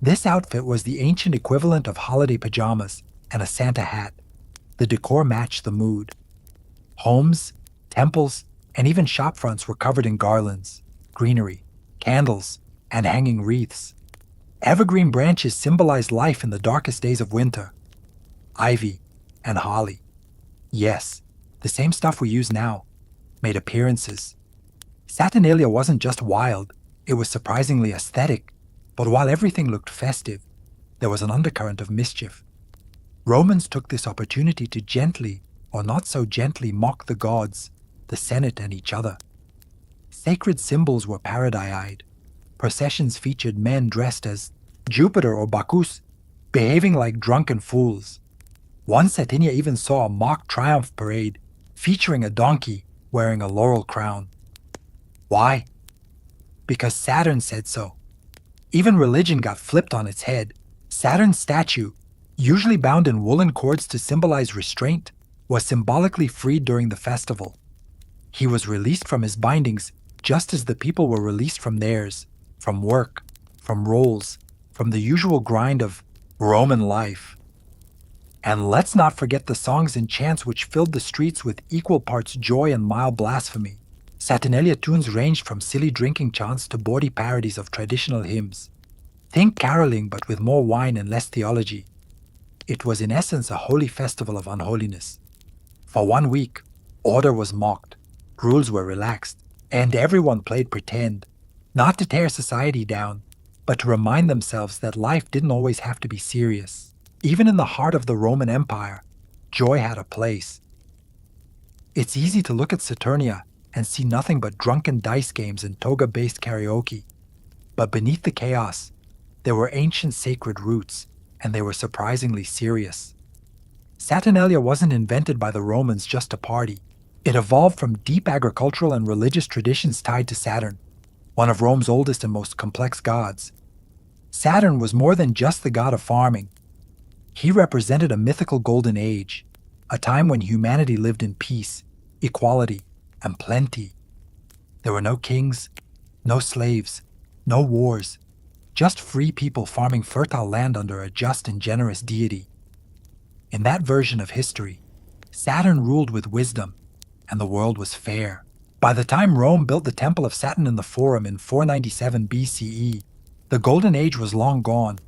this outfit was the ancient equivalent of holiday pajamas and a Santa hat. The decor matched the mood. Homes, temples, and even shop fronts were covered in garlands, greenery, candles, and hanging wreaths. Evergreen branches symbolized life in the darkest days of winter. Ivy and holly. Yes, the same stuff we use now, made appearances. Saturnalia wasn't just wild, it was surprisingly aesthetic, but while everything looked festive, there was an undercurrent of mischief. Romans took this opportunity to gently, or not so gently, mock the gods, the Senate, and each other. Sacred symbols were paradise-eyed. Processions featured men dressed as Jupiter or Bacchus, behaving like drunken fools. One Satinia even saw a mock triumph parade featuring a donkey wearing a laurel crown. Why? Because Saturn said so. Even religion got flipped on its head. Saturn's statue, usually bound in woolen cords to symbolize restraint, was symbolically freed during the festival. He was released from his bindings just as the people were released from theirs, from work, from roles, from the usual grind of Roman life. And let's not forget the songs and chants which filled the streets with equal parts joy and mild blasphemy. Saturnalia tunes ranged from silly drinking chants to bawdy parodies of traditional hymns. Think caroling but with more wine and less theology. It was in essence a holy festival of unholiness. For 1 week, order was mocked, rules were relaxed, and everyone played pretend, not to tear society down, but to remind themselves that life didn't always have to be serious. Even in the heart of the Roman Empire, joy had a place. It's easy to look at Saturnia and see nothing but drunken dice games and toga-based karaoke. But beneath the chaos, there were ancient sacred roots, and they were surprisingly serious. Saturnalia wasn't invented by the Romans just to party. It evolved from deep agricultural and religious traditions tied to Saturn. one of Rome's oldest and most complex gods. Saturn was more than just the god of farming. He represented a mythical golden age, a time when humanity lived in peace, equality, and plenty. There were no kings, no slaves, no wars, just free people farming fertile land under a just and generous deity. In that version of history, Saturn ruled with wisdom, and the world was fair. By the time Rome built the Temple of Saturn in the Forum in 497 BCE, the Golden Age was long gone,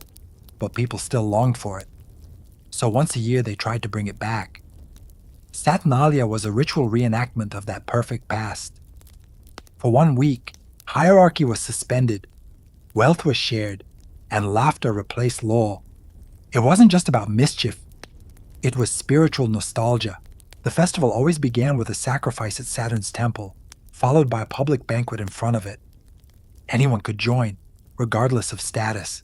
but people still longed for it. So once a year they tried to bring it back. Saturnalia was a ritual reenactment of that perfect past. For 1 week, hierarchy was suspended, wealth was shared, and laughter replaced law. It wasn't just about mischief, it was spiritual nostalgia. The festival always began with a sacrifice at Saturn's temple, followed by a public banquet in front of it. Anyone could join, regardless of status.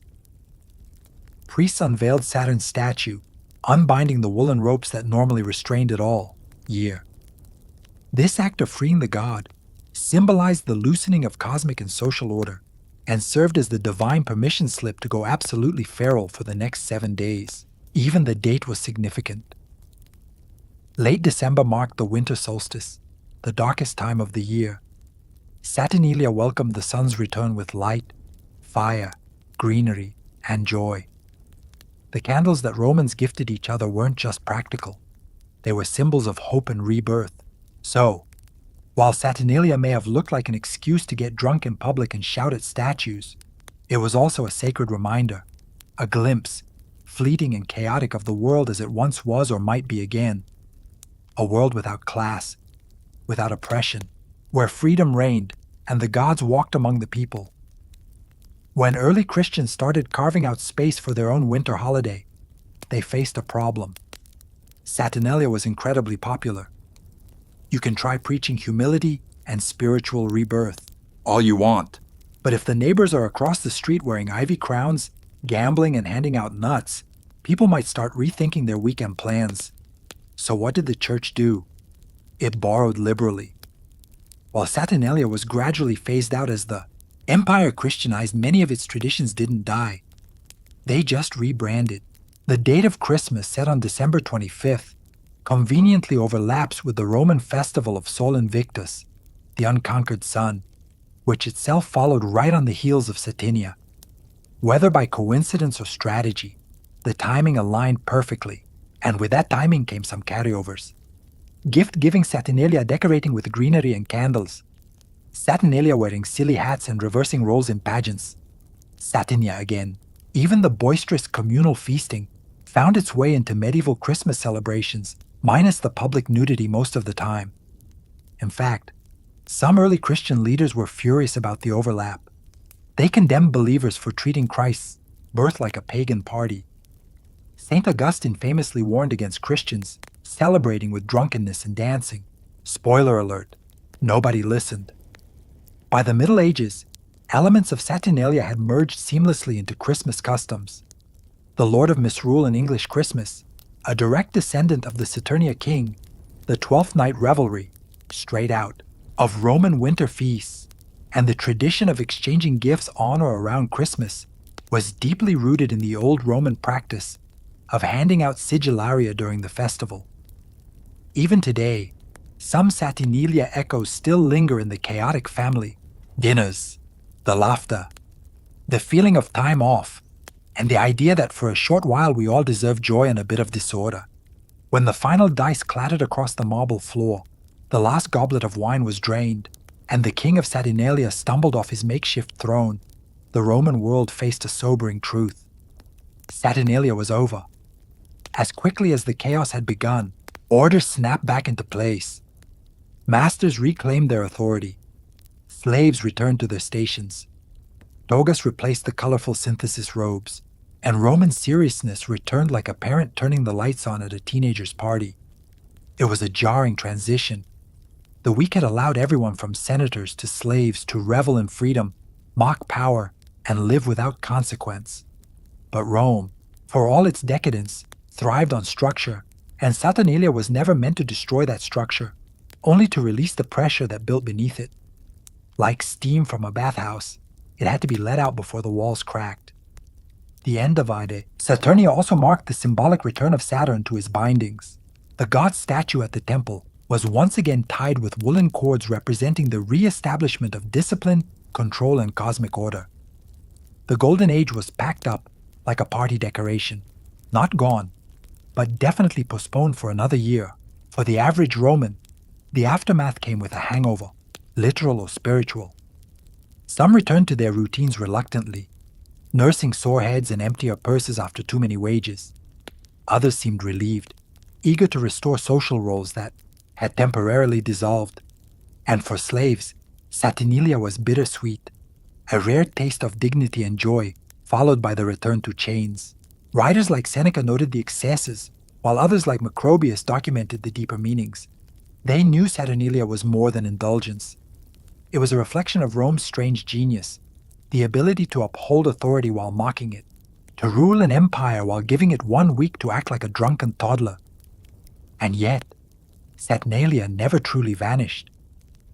Priests unveiled Saturn's statue, unbinding the woolen ropes that normally restrained it all year. This act of freeing the god symbolized the loosening of cosmic and social order, and served as the divine permission slip to go absolutely feral for the next 7 days. Even the date was significant. Late December marked the winter solstice, the darkest time of the year. Saturnalia welcomed the sun's return with light, fire, greenery, and joy. The candles that Romans gifted each other weren't just practical. They were symbols of hope and rebirth. So, while Saturnalia may have looked like an excuse to get drunk in public and shout at statues, it was also a sacred reminder, a glimpse, fleeting and chaotic, of the world as it once was or might be again. A world without class, without oppression, where freedom reigned and the gods walked among the people. When early Christians started carving out space for their own winter holiday, they faced a problem. Saturnalia was incredibly popular. You can try preaching humility and spiritual rebirth all you want, but if the neighbors are across the street wearing ivy crowns, gambling, and handing out nuts, people might start rethinking their weekend plans. So what did the church do? It borrowed liberally. While Saturnalia was gradually phased out as the empire Christianized, many of its traditions didn't die. They just rebranded. The date of Christmas, set on December 25th, conveniently overlaps with the Roman festival of Sol Invictus, the unconquered sun, which itself followed right on the heels of Saturnalia. Whether by coincidence or strategy, the timing aligned perfectly, and with that timing came some carryovers. Gift-giving Saturnalia decorating with greenery and candles. Saturnalia wearing silly hats and reversing roles in pageants. Saturnalia again. Even the boisterous communal feasting found its way into medieval Christmas celebrations, minus the public nudity most of the time. In fact, some early Christian leaders were furious about the overlap. They condemned believers for treating Christ's birth like a pagan party. St. Augustine famously warned against Christians celebrating with drunkenness and dancing. Spoiler alert, nobody listened. By the Middle Ages, elements of Saturnalia had merged seamlessly into Christmas customs. The Lord of Misrule in English Christmas, a direct descendant of the Saturnia king, the Twelfth Night revelry, straight out, of Roman winter feasts, and the tradition of exchanging gifts on or around Christmas was deeply rooted in the old Roman practice of handing out sigillaria during the festival. Even today, some Saturnalia echoes still linger in the chaotic family dinners, the laughter, the feeling of time off, and the idea that for a short while we all deserve joy and a bit of disorder. When the final dice clattered across the marble floor, the last goblet of wine was drained, and the king of Saturnalia stumbled off his makeshift throne, the Roman world faced a sobering truth. Saturnalia was over. As quickly as the chaos had begun, order snapped back into place. Masters reclaimed their authority. Slaves returned to their stations. Togas replaced the colorful synthesis robes, and Roman seriousness returned like a parent turning the lights on at a teenager's party. It was a jarring transition. The week had allowed everyone from senators to slaves to revel in freedom, mock power, and live without consequence. But Rome, for all its decadence, thrived on structure, and Saturnalia was never meant to destroy that structure, only to release the pressure that built beneath it. Like steam from a bathhouse, it had to be let out before the walls cracked. The end of Ide, Saturnia also marked the symbolic return of Saturn to his bindings. The god statue at the temple was once again tied with woolen cords representing the re-establishment of discipline, control, and cosmic order. The Golden Age was packed up like a party decoration, not gone, but definitely postponed for another year. For the average Roman, the aftermath came with a hangover, literal or spiritual. Some returned to their routines reluctantly, nursing sore heads and emptier purses after too many wages. Others seemed relieved, eager to restore social roles that had temporarily dissolved. And for slaves, Saturnalia was bittersweet, a rare taste of dignity and joy, followed by the return to chains. Writers like Seneca noted the excesses, while others like Macrobius documented the deeper meanings. They knew Saturnalia was more than indulgence. It was a reflection of Rome's strange genius, the ability to uphold authority while mocking it, to rule an empire while giving it 1 week to act like a drunken toddler. And yet, Saturnalia never truly vanished.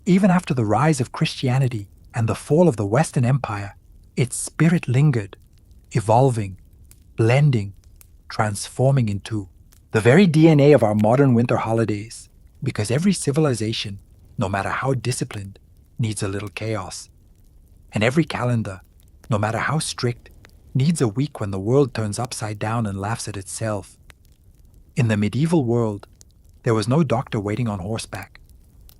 Even after the rise of Christianity and the fall of the Western Empire, its spirit lingered, evolving, blending, transforming into the very DNA of our modern winter holidays, because every civilization, no matter how disciplined, needs a little chaos. And every calendar, no matter how strict, needs a week when the world turns upside down and laughs at itself. In the medieval world, there was no doctor waiting on horseback,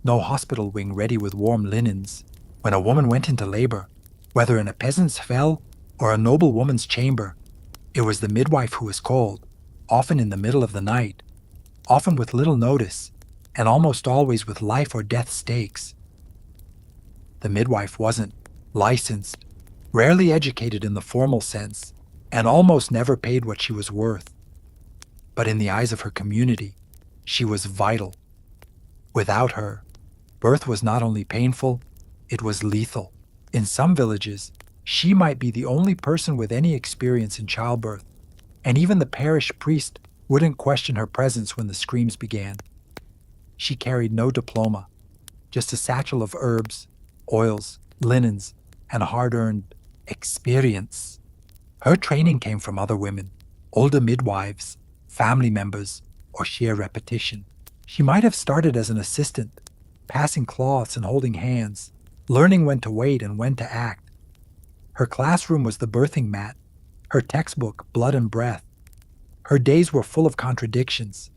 no hospital wing ready with warm linens. When a woman went into labor, whether in a peasant's fell or a noble woman's chamber, it was the midwife who was called, often in the middle of the night, often with little notice, and almost always with life or death stakes. The midwife wasn't licensed, rarely educated in the formal sense, and almost never paid what she was worth. But in the eyes of her community, she was vital. Without her, birth was not only painful, it was lethal. In some villages, she might be the only person with any experience in childbirth, and even the parish priest wouldn't question her presence when the screams began. She carried no diploma, just a satchel of herbs, oils, linens, and hard-earned experience. Her training came from other women, older midwives, family members, or sheer repetition. She might have started as an assistant, passing cloths and holding hands, learning when to wait and when to act. Her classroom was the birthing mat, her textbook blood and breath. Her days were full of contradictions.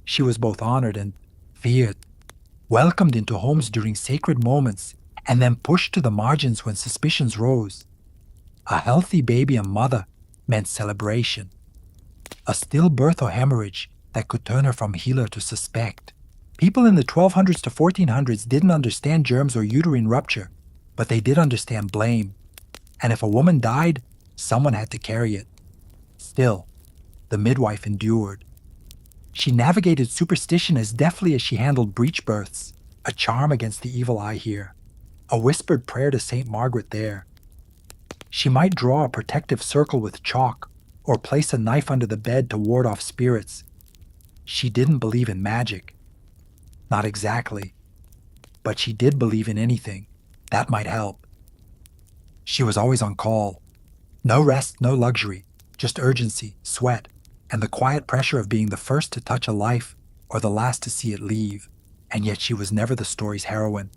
She was both honored and feared, welcomed into homes during sacred moments, and then pushed to the margins when suspicions rose. A healthy baby and mother meant celebration. A stillbirth or hemorrhage that could turn her from healer to suspect. People in the 1200s to 1400s didn't understand germs or uterine rupture, but they did understand blame. And if a woman died, someone had to carry it. Still, the midwife endured. She navigated superstition as deftly as she handled breech births, a charm against the evil eye here, a whispered prayer to Saint Margaret there. She might draw a protective circle with chalk or place a knife under the bed to ward off spirits. She didn't believe in magic. Not exactly. But she did believe in anything. That might help. She was always on call. No rest, no luxury, just urgency, sweat, and the quiet pressure of being the first to touch a life or the last to see it leave. And yet she was never the story's heroine.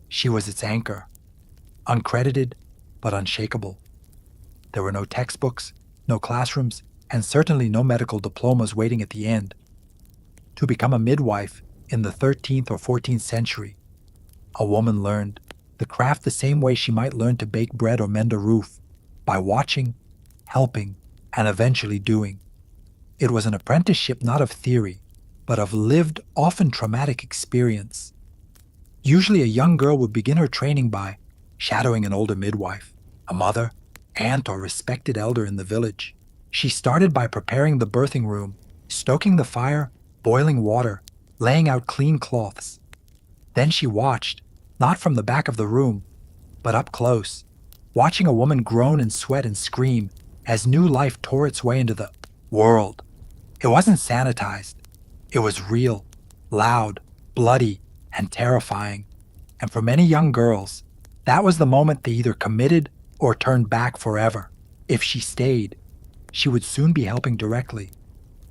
She was its anchor. Uncredited, but unshakable. There were no textbooks, no classrooms, and certainly no medical diplomas waiting at the end. To become a midwife in the 13th or 14th century, a woman learned the craft the same way she might learn to bake bread or mend a roof, by watching, helping, and eventually doing. It was an apprenticeship not of theory, but of lived, often traumatic experience. Usually a young girl would begin her training by shadowing an older midwife, a mother, aunt, or respected elder in the village. She started by preparing the birthing room, stoking the fire, boiling water, laying out clean cloths. Then she watched, not from the back of the room, but up close, watching a woman groan and sweat and scream as new life tore its way into the world. It wasn't sanitized. It was real, loud, bloody, and terrifying. And for many young girls, That was the moment they either committed or turned back forever. If she stayed, she would soon be helping directly,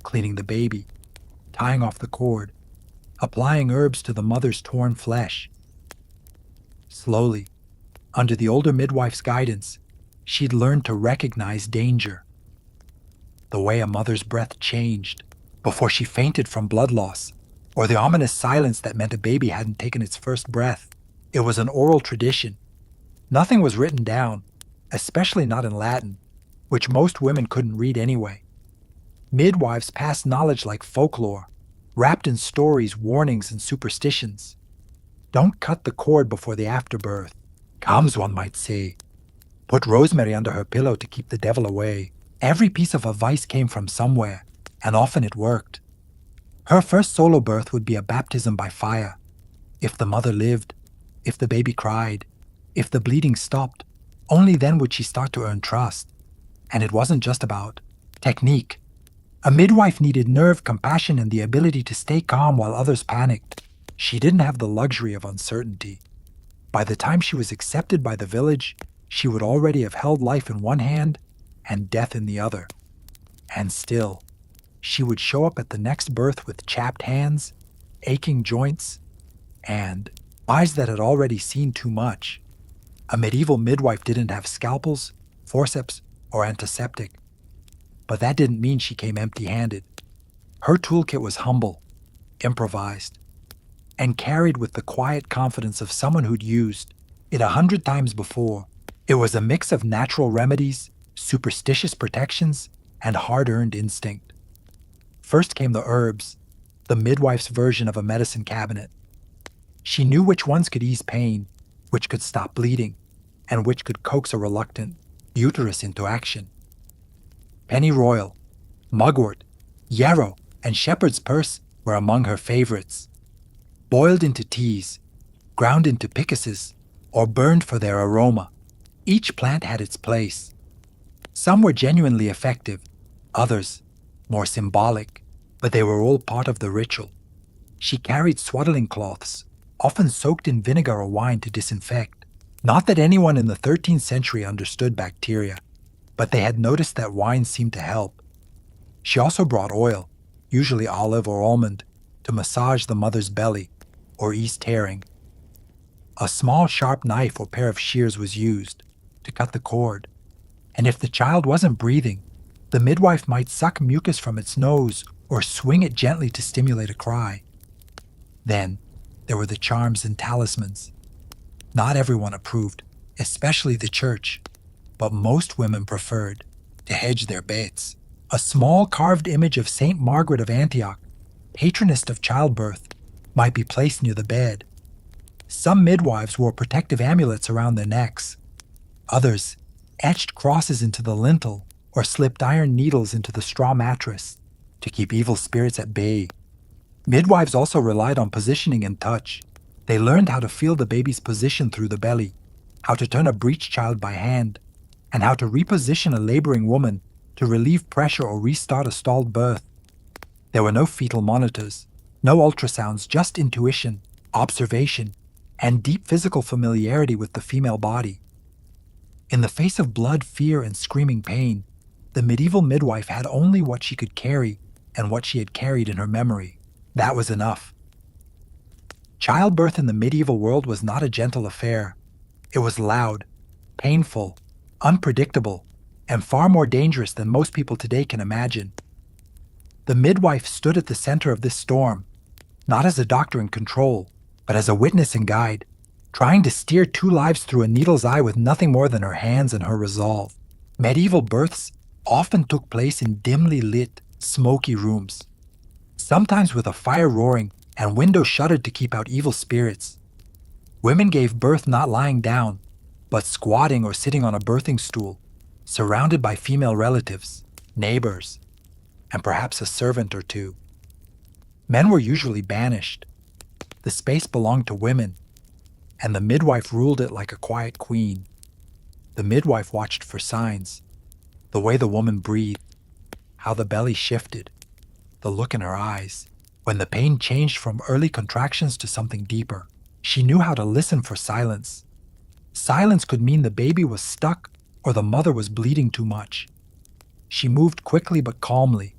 cleaning the baby, tying off the cord, applying herbs to the mother's torn flesh. Slowly, under the older midwife's guidance, she'd learned to recognize danger. The way a mother's breath changed before she fainted from blood loss, or the ominous silence that meant a baby hadn't taken its first breath. It was an oral tradition. Nothing was written down, especially not in Latin, which most women couldn't read anyway. Midwives passed knowledge like folklore, wrapped in stories, warnings, and superstitions. Don't cut the cord before the afterbirth. Comes, one might say. Put rosemary under her pillow to keep the devil away. Every piece of advice came from somewhere, and often it worked. Her first solo birth would be a baptism by fire. If the mother lived, if the baby cried, if the bleeding stopped, only then would she start to earn trust. And it wasn't just about technique. A midwife needed nerve, compassion, and the ability to stay calm while others panicked. She didn't have the luxury of uncertainty. By the time she was accepted by the village, she would already have held life in one hand and death in the other. And still, she would show up at the next birth with chapped hands, aching joints, and eyes that had already seen too much. A medieval midwife didn't have scalpels, forceps, or antiseptic. But that didn't mean she came empty-handed. Her toolkit was humble, improvised, and carried with the quiet confidence of someone who'd used it 100 times before. It was a mix of natural remedies, superstitious protections, and hard-earned instinct. First came the herbs, the midwife's version of a medicine cabinet. She knew which ones could ease pain, which could stop bleeding, and which could coax a reluctant uterus into action. Pennyroyal, mugwort, yarrow, and shepherd's purse were among her favorites. Boiled into teas, ground into pickuses, or burned for their aroma, each plant had its place. Some were genuinely effective, others more symbolic, but they were all part of the ritual. She carried swaddling cloths, often soaked in vinegar or wine to disinfect. Not that anyone in the 13th century understood bacteria, but they had noticed that wine seemed to help. She also brought oil, usually olive or almond, to massage the mother's belly or ease tearing. A small sharp knife or pair of shears was used to cut the cord, and if the child wasn't breathing, the midwife might suck mucus from its nose or swing it gently to stimulate a cry. Then there were the charms and talismans. Not everyone approved, especially the church, but most women preferred to hedge their bets. A small carved image of Saint Margaret of Antioch, patroness of childbirth, might be placed near the bed. Some midwives wore protective amulets around their necks. Others etched crosses into the lintel or slipped iron needles into the straw mattress to keep evil spirits at bay. Midwives also relied on positioning and touch. They learned how to feel the baby's position through the belly, how to turn a breech child by hand, and how to reposition a laboring woman to relieve pressure or restart a stalled birth. There were no fetal monitors, no ultrasounds, just intuition, observation, and deep physical familiarity with the female body. In the face of blood, fear, and screaming pain, the medieval midwife had only what she could carry and what she had carried in her memory. That was enough. Childbirth in the medieval world was not a gentle affair. It was loud, painful, unpredictable, and far more dangerous than most people today can imagine. The midwife stood at the center of this storm, not as a doctor in control, but as a witness and guide, trying to steer two lives through a needle's eye with nothing more than her hands and her resolve. Medieval births often took place in dimly lit, smoky rooms, sometimes with a fire roaring and windows shuttered to keep out evil spirits. Women gave birth not lying down, but squatting or sitting on a birthing stool, surrounded by female relatives, neighbors, and perhaps a servant or two. Men were usually banished. The space belonged to women, and the midwife ruled it like a quiet queen. The midwife watched for signs, the way the woman breathed, how the belly shifted, the look in her eyes. When the pain changed from early contractions to something deeper, she knew how to listen for silence. Silence could mean the baby was stuck or the mother was bleeding too much. She moved quickly but calmly,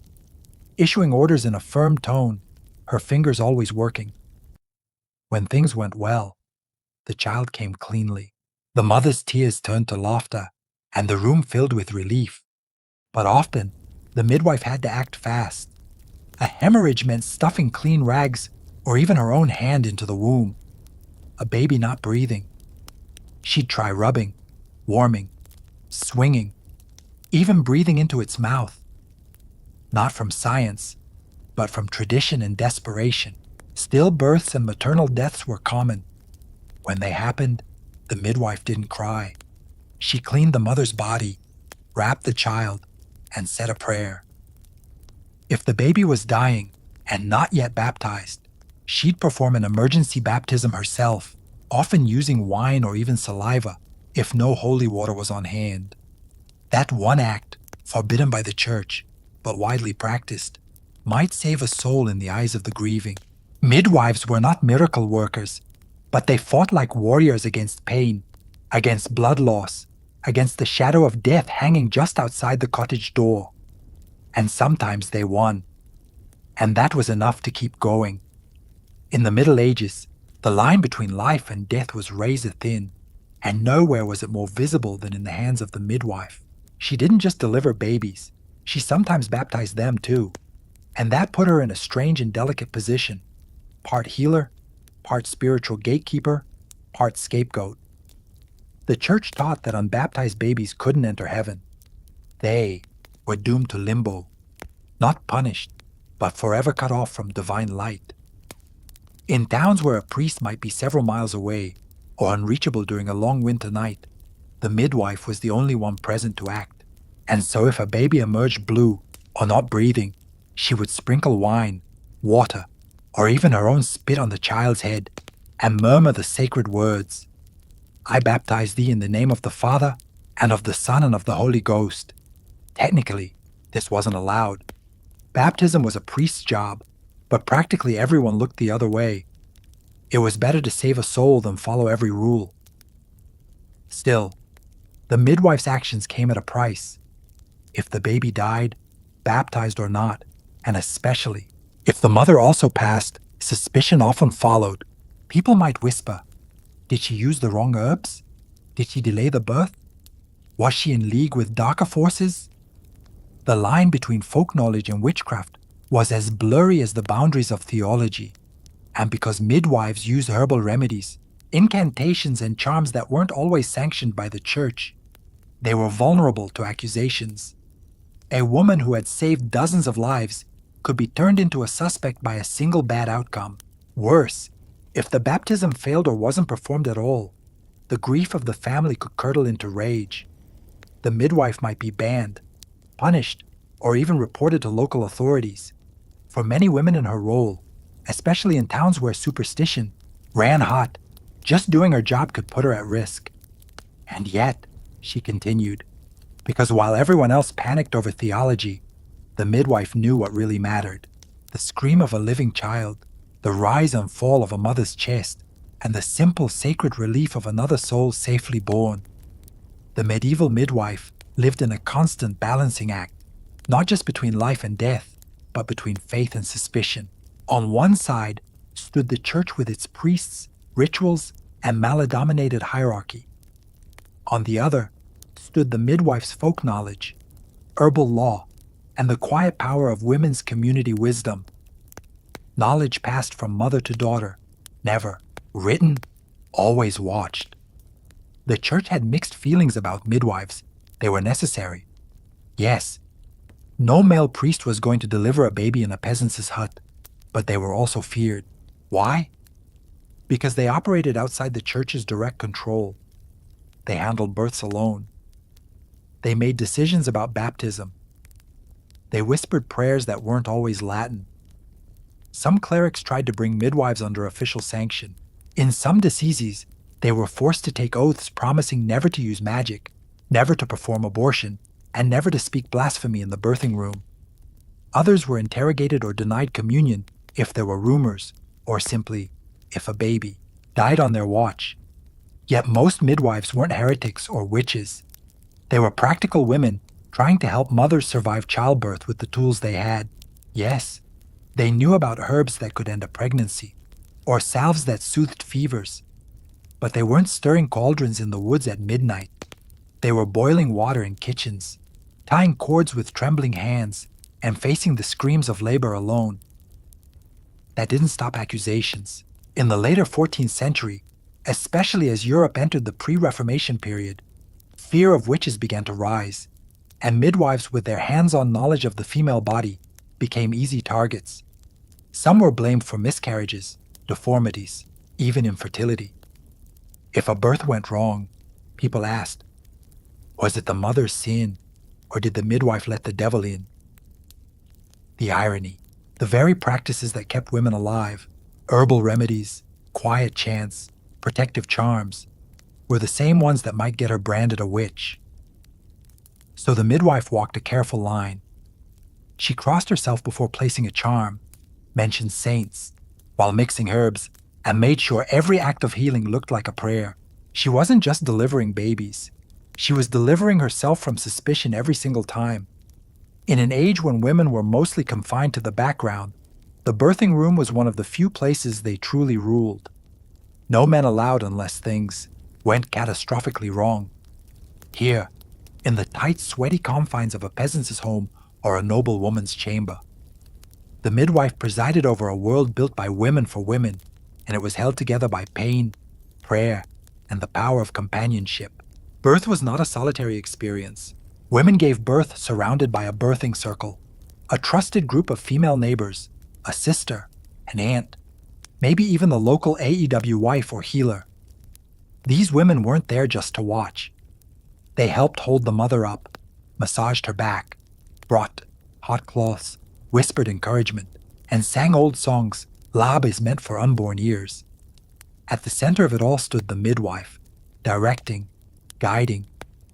issuing orders in a firm tone, her fingers always working. When things went well, the child came cleanly. The mother's tears turned to laughter, and the room filled with relief. But often, the midwife had to act fast. A hemorrhage meant stuffing clean rags or even her own hand into the womb. A baby not breathing. She'd try rubbing, warming, swinging, even breathing into its mouth. Not from science, but from tradition and desperation. Stillbirths and maternal deaths were common. When they happened, the midwife didn't cry. She cleaned the mother's body, wrapped the child, and said a prayer. If the baby was dying and not yet baptized, she'd perform an emergency baptism herself, often using wine or even saliva, if no holy water was on hand. That one act, forbidden by the church, but widely practiced, might save a soul in the eyes of the grieving. Midwives were not miracle workers, but they fought like warriors against pain, against blood loss, against the shadow of death hanging just outside the cottage door. And sometimes they won. And that was enough to keep going. In the Middle Ages, the line between life and death was razor thin, and nowhere was it more visible than in the hands of the midwife. She didn't just deliver babies, she sometimes baptized them too. And that put her in a strange and delicate position, part healer, part spiritual gatekeeper, part scapegoat. The church taught that unbaptized babies couldn't enter heaven. They were doomed to limbo, not punished, but forever cut off from divine light. In towns where a priest might be several miles away or unreachable during a long winter night, the midwife was the only one present to act. And so if a baby emerged blue or not breathing, she would sprinkle wine, water, or even her own spit on the child's head and murmur the sacred words, "I baptize thee in the name of the Father, and of the Son, and of the Holy Ghost." Technically, this wasn't allowed. Baptism was a priest's job, but practically everyone looked the other way. It was better to save a soul than follow every rule. Still, the midwife's actions came at a price. If the baby died, baptized or not, and especially if the mother also passed, suspicion often followed. People might whisper, did she use the wrong herbs? Did she delay the birth? Was she in league with darker forces? The line between folk knowledge and witchcraft was as blurry as the boundaries of theology. And because midwives used herbal remedies, incantations and charms that weren't always sanctioned by the church, they were vulnerable to accusations. A woman who had saved dozens of lives could be turned into a suspect by a single bad outcome. Worse, if the baptism failed or wasn't performed at all, the grief of the family could curdle into rage. The midwife might be banned, punished, or even reported to local authorities. For many women in her role, especially in towns where superstition ran hot, just doing her job could put her at risk. And yet, she continued, because while everyone else panicked over theology, the midwife knew what really mattered. The scream of a living child, the rise and fall of a mother's chest, and the simple sacred relief of another soul safely born. The medieval midwife lived in a constant balancing act, not just between life and death, but between faith and suspicion. On one side stood the church with its priests, rituals, and male-dominated hierarchy. On the other stood the midwife's folk knowledge, herbal law, and the quiet power of women's community wisdom. Knowledge passed from mother to daughter, never written, always watched. The church had mixed feelings about midwives. They were necessary. Yes, no male priest was going to deliver a baby in a peasant's hut, but they were also feared. Why? Because they operated outside the church's direct control. They handled births alone. They made decisions about baptism. They whispered prayers that weren't always Latin. Some clerics tried to bring midwives under official sanction. In some dioceses, they were forced to take oaths promising never to use magic, never to perform abortion, and never to speak blasphemy in the birthing room. Others were interrogated or denied communion if there were rumors, or simply if a baby died on their watch. Yet most midwives weren't heretics or witches. They were practical women trying to help mothers survive childbirth with the tools they had. Yes, they knew about herbs that could end a pregnancy, or salves that soothed fevers, but they weren't stirring cauldrons in the woods at midnight. They were boiling water in kitchens, tying cords with trembling hands, and facing the screams of labor alone. That didn't stop accusations. In the later 14th century, especially as Europe entered the pre-Reformation period, fear of witches began to rise, and midwives with their hands-on knowledge of the female body became easy targets. Some were blamed for miscarriages, deformities, even infertility. If a birth went wrong, people asked, was it the mother's sin, or did the midwife let the devil in? The irony, the very practices that kept women alive, herbal remedies, quiet chants, protective charms, were the same ones that might get her branded a witch. So the midwife walked a careful line. She crossed herself before placing a charm, mentioned saints, while mixing herbs, and made sure every act of healing looked like a prayer. She wasn't just delivering babies. She was delivering herself from suspicion every single time. In an age when women were mostly confined to the background, the birthing room was one of the few places they truly ruled. No men allowed unless things went catastrophically wrong. Here, in the tight, sweaty confines of a peasant's home or a noble woman's chamber, the midwife presided over a world built by women for women, and it was held together by pain, prayer, and the power of companionship. Birth was not a solitary experience. Women gave birth surrounded by a birthing circle, a trusted group of female neighbors, a sister, an aunt, maybe even the local AEW wife or healer. These women weren't there just to watch. They helped hold the mother up, massaged her back, brought hot cloths, whispered encouragement, and sang old songs labes meant for unborn ears. At the center of it all stood the midwife, directing, guiding,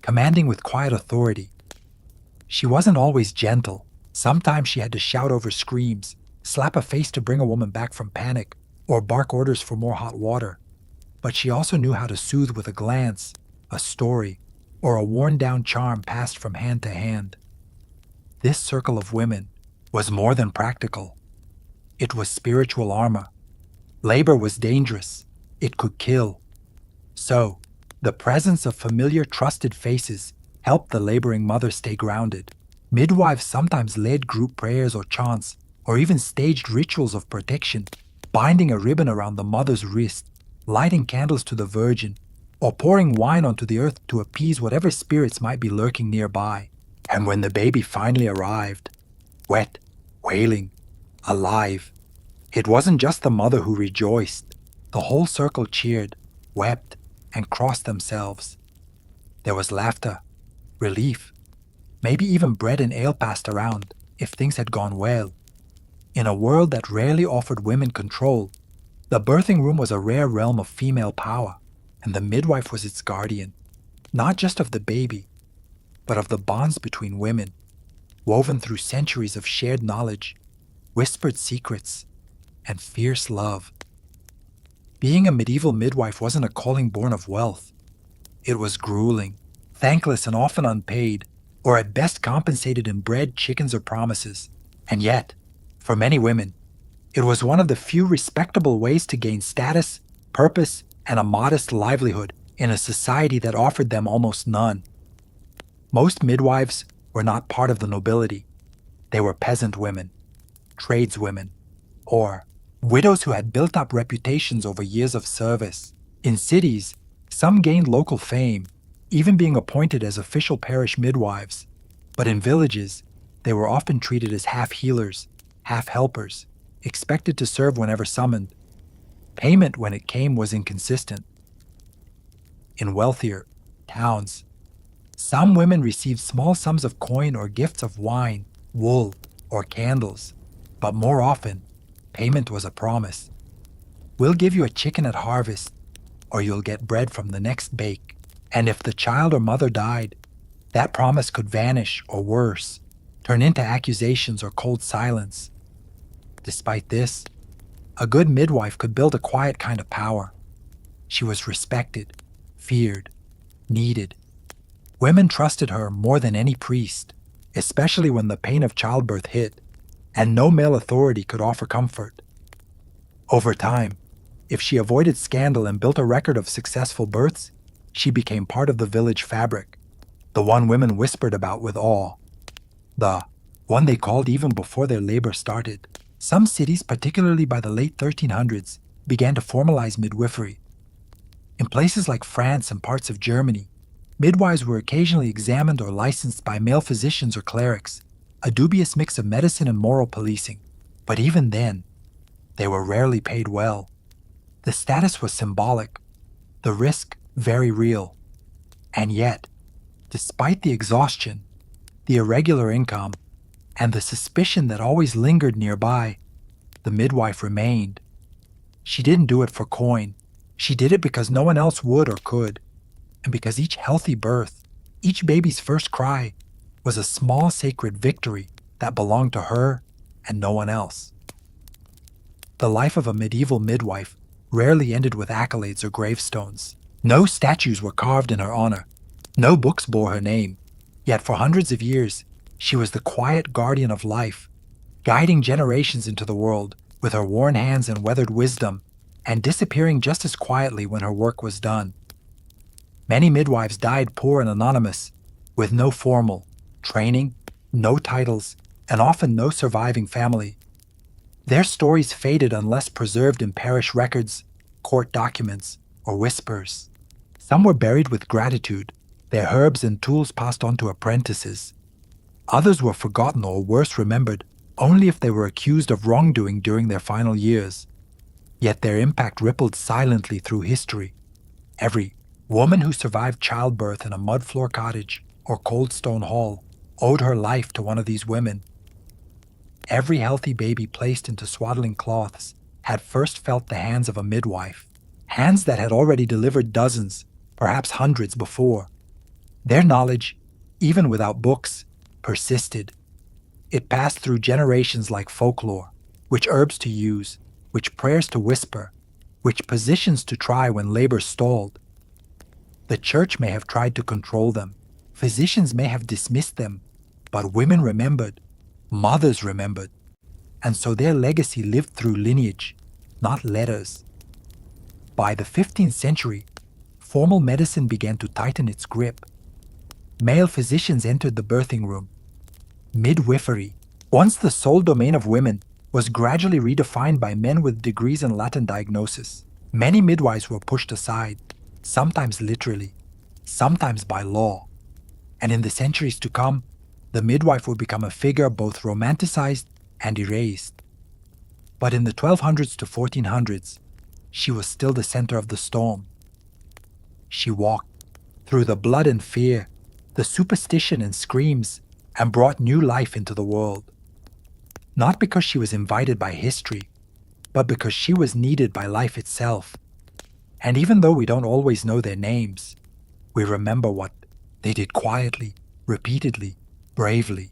commanding with quiet authority. She wasn't always gentle. Sometimes she had to shout over screams, slap a face to bring a woman back from panic, or bark orders for more hot water. But she also knew how to soothe with a glance, a story, or a worn-down charm passed from hand to hand. This circle of women was more than practical. It was spiritual armor. Labor was dangerous. It could kill. So, the presence of familiar, trusted faces helped the laboring mother stay grounded. Midwives sometimes led group prayers or chants, or even staged rituals of protection, binding a ribbon around the mother's wrist, lighting candles to the Virgin, or pouring wine onto the earth to appease whatever spirits might be lurking nearby. And when the baby finally arrived, wet, wailing, alive, it wasn't just the mother who rejoiced. The whole circle cheered, wept, and crossed themselves. There was laughter, relief, maybe even bread and ale passed around if things had gone well. In a world that rarely offered women control, the birthing room was a rare realm of female power, and the midwife was its guardian, not just of the baby, but of the bonds between women, woven through centuries of shared knowledge, whispered secrets, and fierce love. Being a medieval midwife wasn't a calling born of wealth. It was grueling, thankless, and often unpaid, or at best compensated in bread, chickens, or promises. And yet, for many women, it was one of the few respectable ways to gain status, purpose, and a modest livelihood in a society that offered them almost none. Most midwives were not part of the nobility. They were peasant women, tradeswomen, or widows who had built up reputations over years of service. In cities, some gained local fame, even being appointed as official parish midwives. But in villages, they were often treated as half-healers, half-helpers, expected to serve whenever summoned. Payment when it came was inconsistent. In wealthier towns, some women received small sums of coin or gifts of wine, wool, or candles, but more often, payment was a promise. We'll give you a chicken at harvest, or you'll get bread from the next bake. And if the child or mother died, that promise could vanish, or worse, turn into accusations or cold silence. Despite this, a good midwife could build a quiet kind of power. She was respected, feared, needed. Women trusted her more than any priest, especially when the pain of childbirth hit, and no male authority could offer comfort. Over time, if she avoided scandal and built a record of successful births, she became part of the village fabric, the one women whispered about with awe, the one they called even before their labor started. Some cities, particularly by the late 1300s, began to formalize midwifery. In places like France and parts of Germany, midwives were occasionally examined or licensed by male physicians or clerics, a dubious mix of medicine and moral policing. But even then, they were rarely paid well. The status was symbolic, the risk very real. And yet, despite the exhaustion, the irregular income, and the suspicion that always lingered nearby, the midwife remained. She didn't do it for coin. She did it because no one else would or could, and because each healthy birth, each baby's first cry, was a small sacred victory that belonged to her and no one else. The life of a medieval midwife rarely ended with accolades or gravestones. No statues were carved in her honor. No books bore her name. Yet for hundreds of years, she was the quiet guardian of life, guiding generations into the world with her worn hands and weathered wisdom, and disappearing just as quietly when her work was done. Many midwives died poor and anonymous, with no formal training, no titles, and often no surviving family. Their stories faded unless preserved in parish records, court documents, or whispers. Some were buried with gratitude, their herbs and tools passed on to apprentices. Others were forgotten or worse remembered only if they were accused of wrongdoing during their final years. Yet their impact rippled silently through history. Every woman who survived childbirth in a mud floor cottage or cold stone hall owed her life to one of these women. Every healthy baby placed into swaddling cloths had first felt the hands of a midwife, hands that had already delivered dozens, perhaps hundreds before. Their knowledge, even without books, persisted. It passed through generations like folklore, which herbs to use, which prayers to whisper, which positions to try when labor stalled. The church may have tried to control them, physicians may have dismissed them, but women remembered, mothers remembered, and so their legacy lived through lineage, not letters. By the 15th century, formal medicine began to tighten its grip. Male physicians entered the birthing room. Midwifery, once the sole domain of women, was gradually redefined by men with degrees in Latin diagnosis. Many midwives were pushed aside, sometimes literally, sometimes by law. And in the centuries to come, the midwife would become a figure both romanticized and erased. But in the 1200s to 1400s, she was still the center of the storm. She walked through the blood and fear, the superstition and screams, and brought new life into the world. Not because she was invited by history, but because she was needed by life itself. And even though we don't always know their names, we remember what they did quietly, repeatedly, bravely.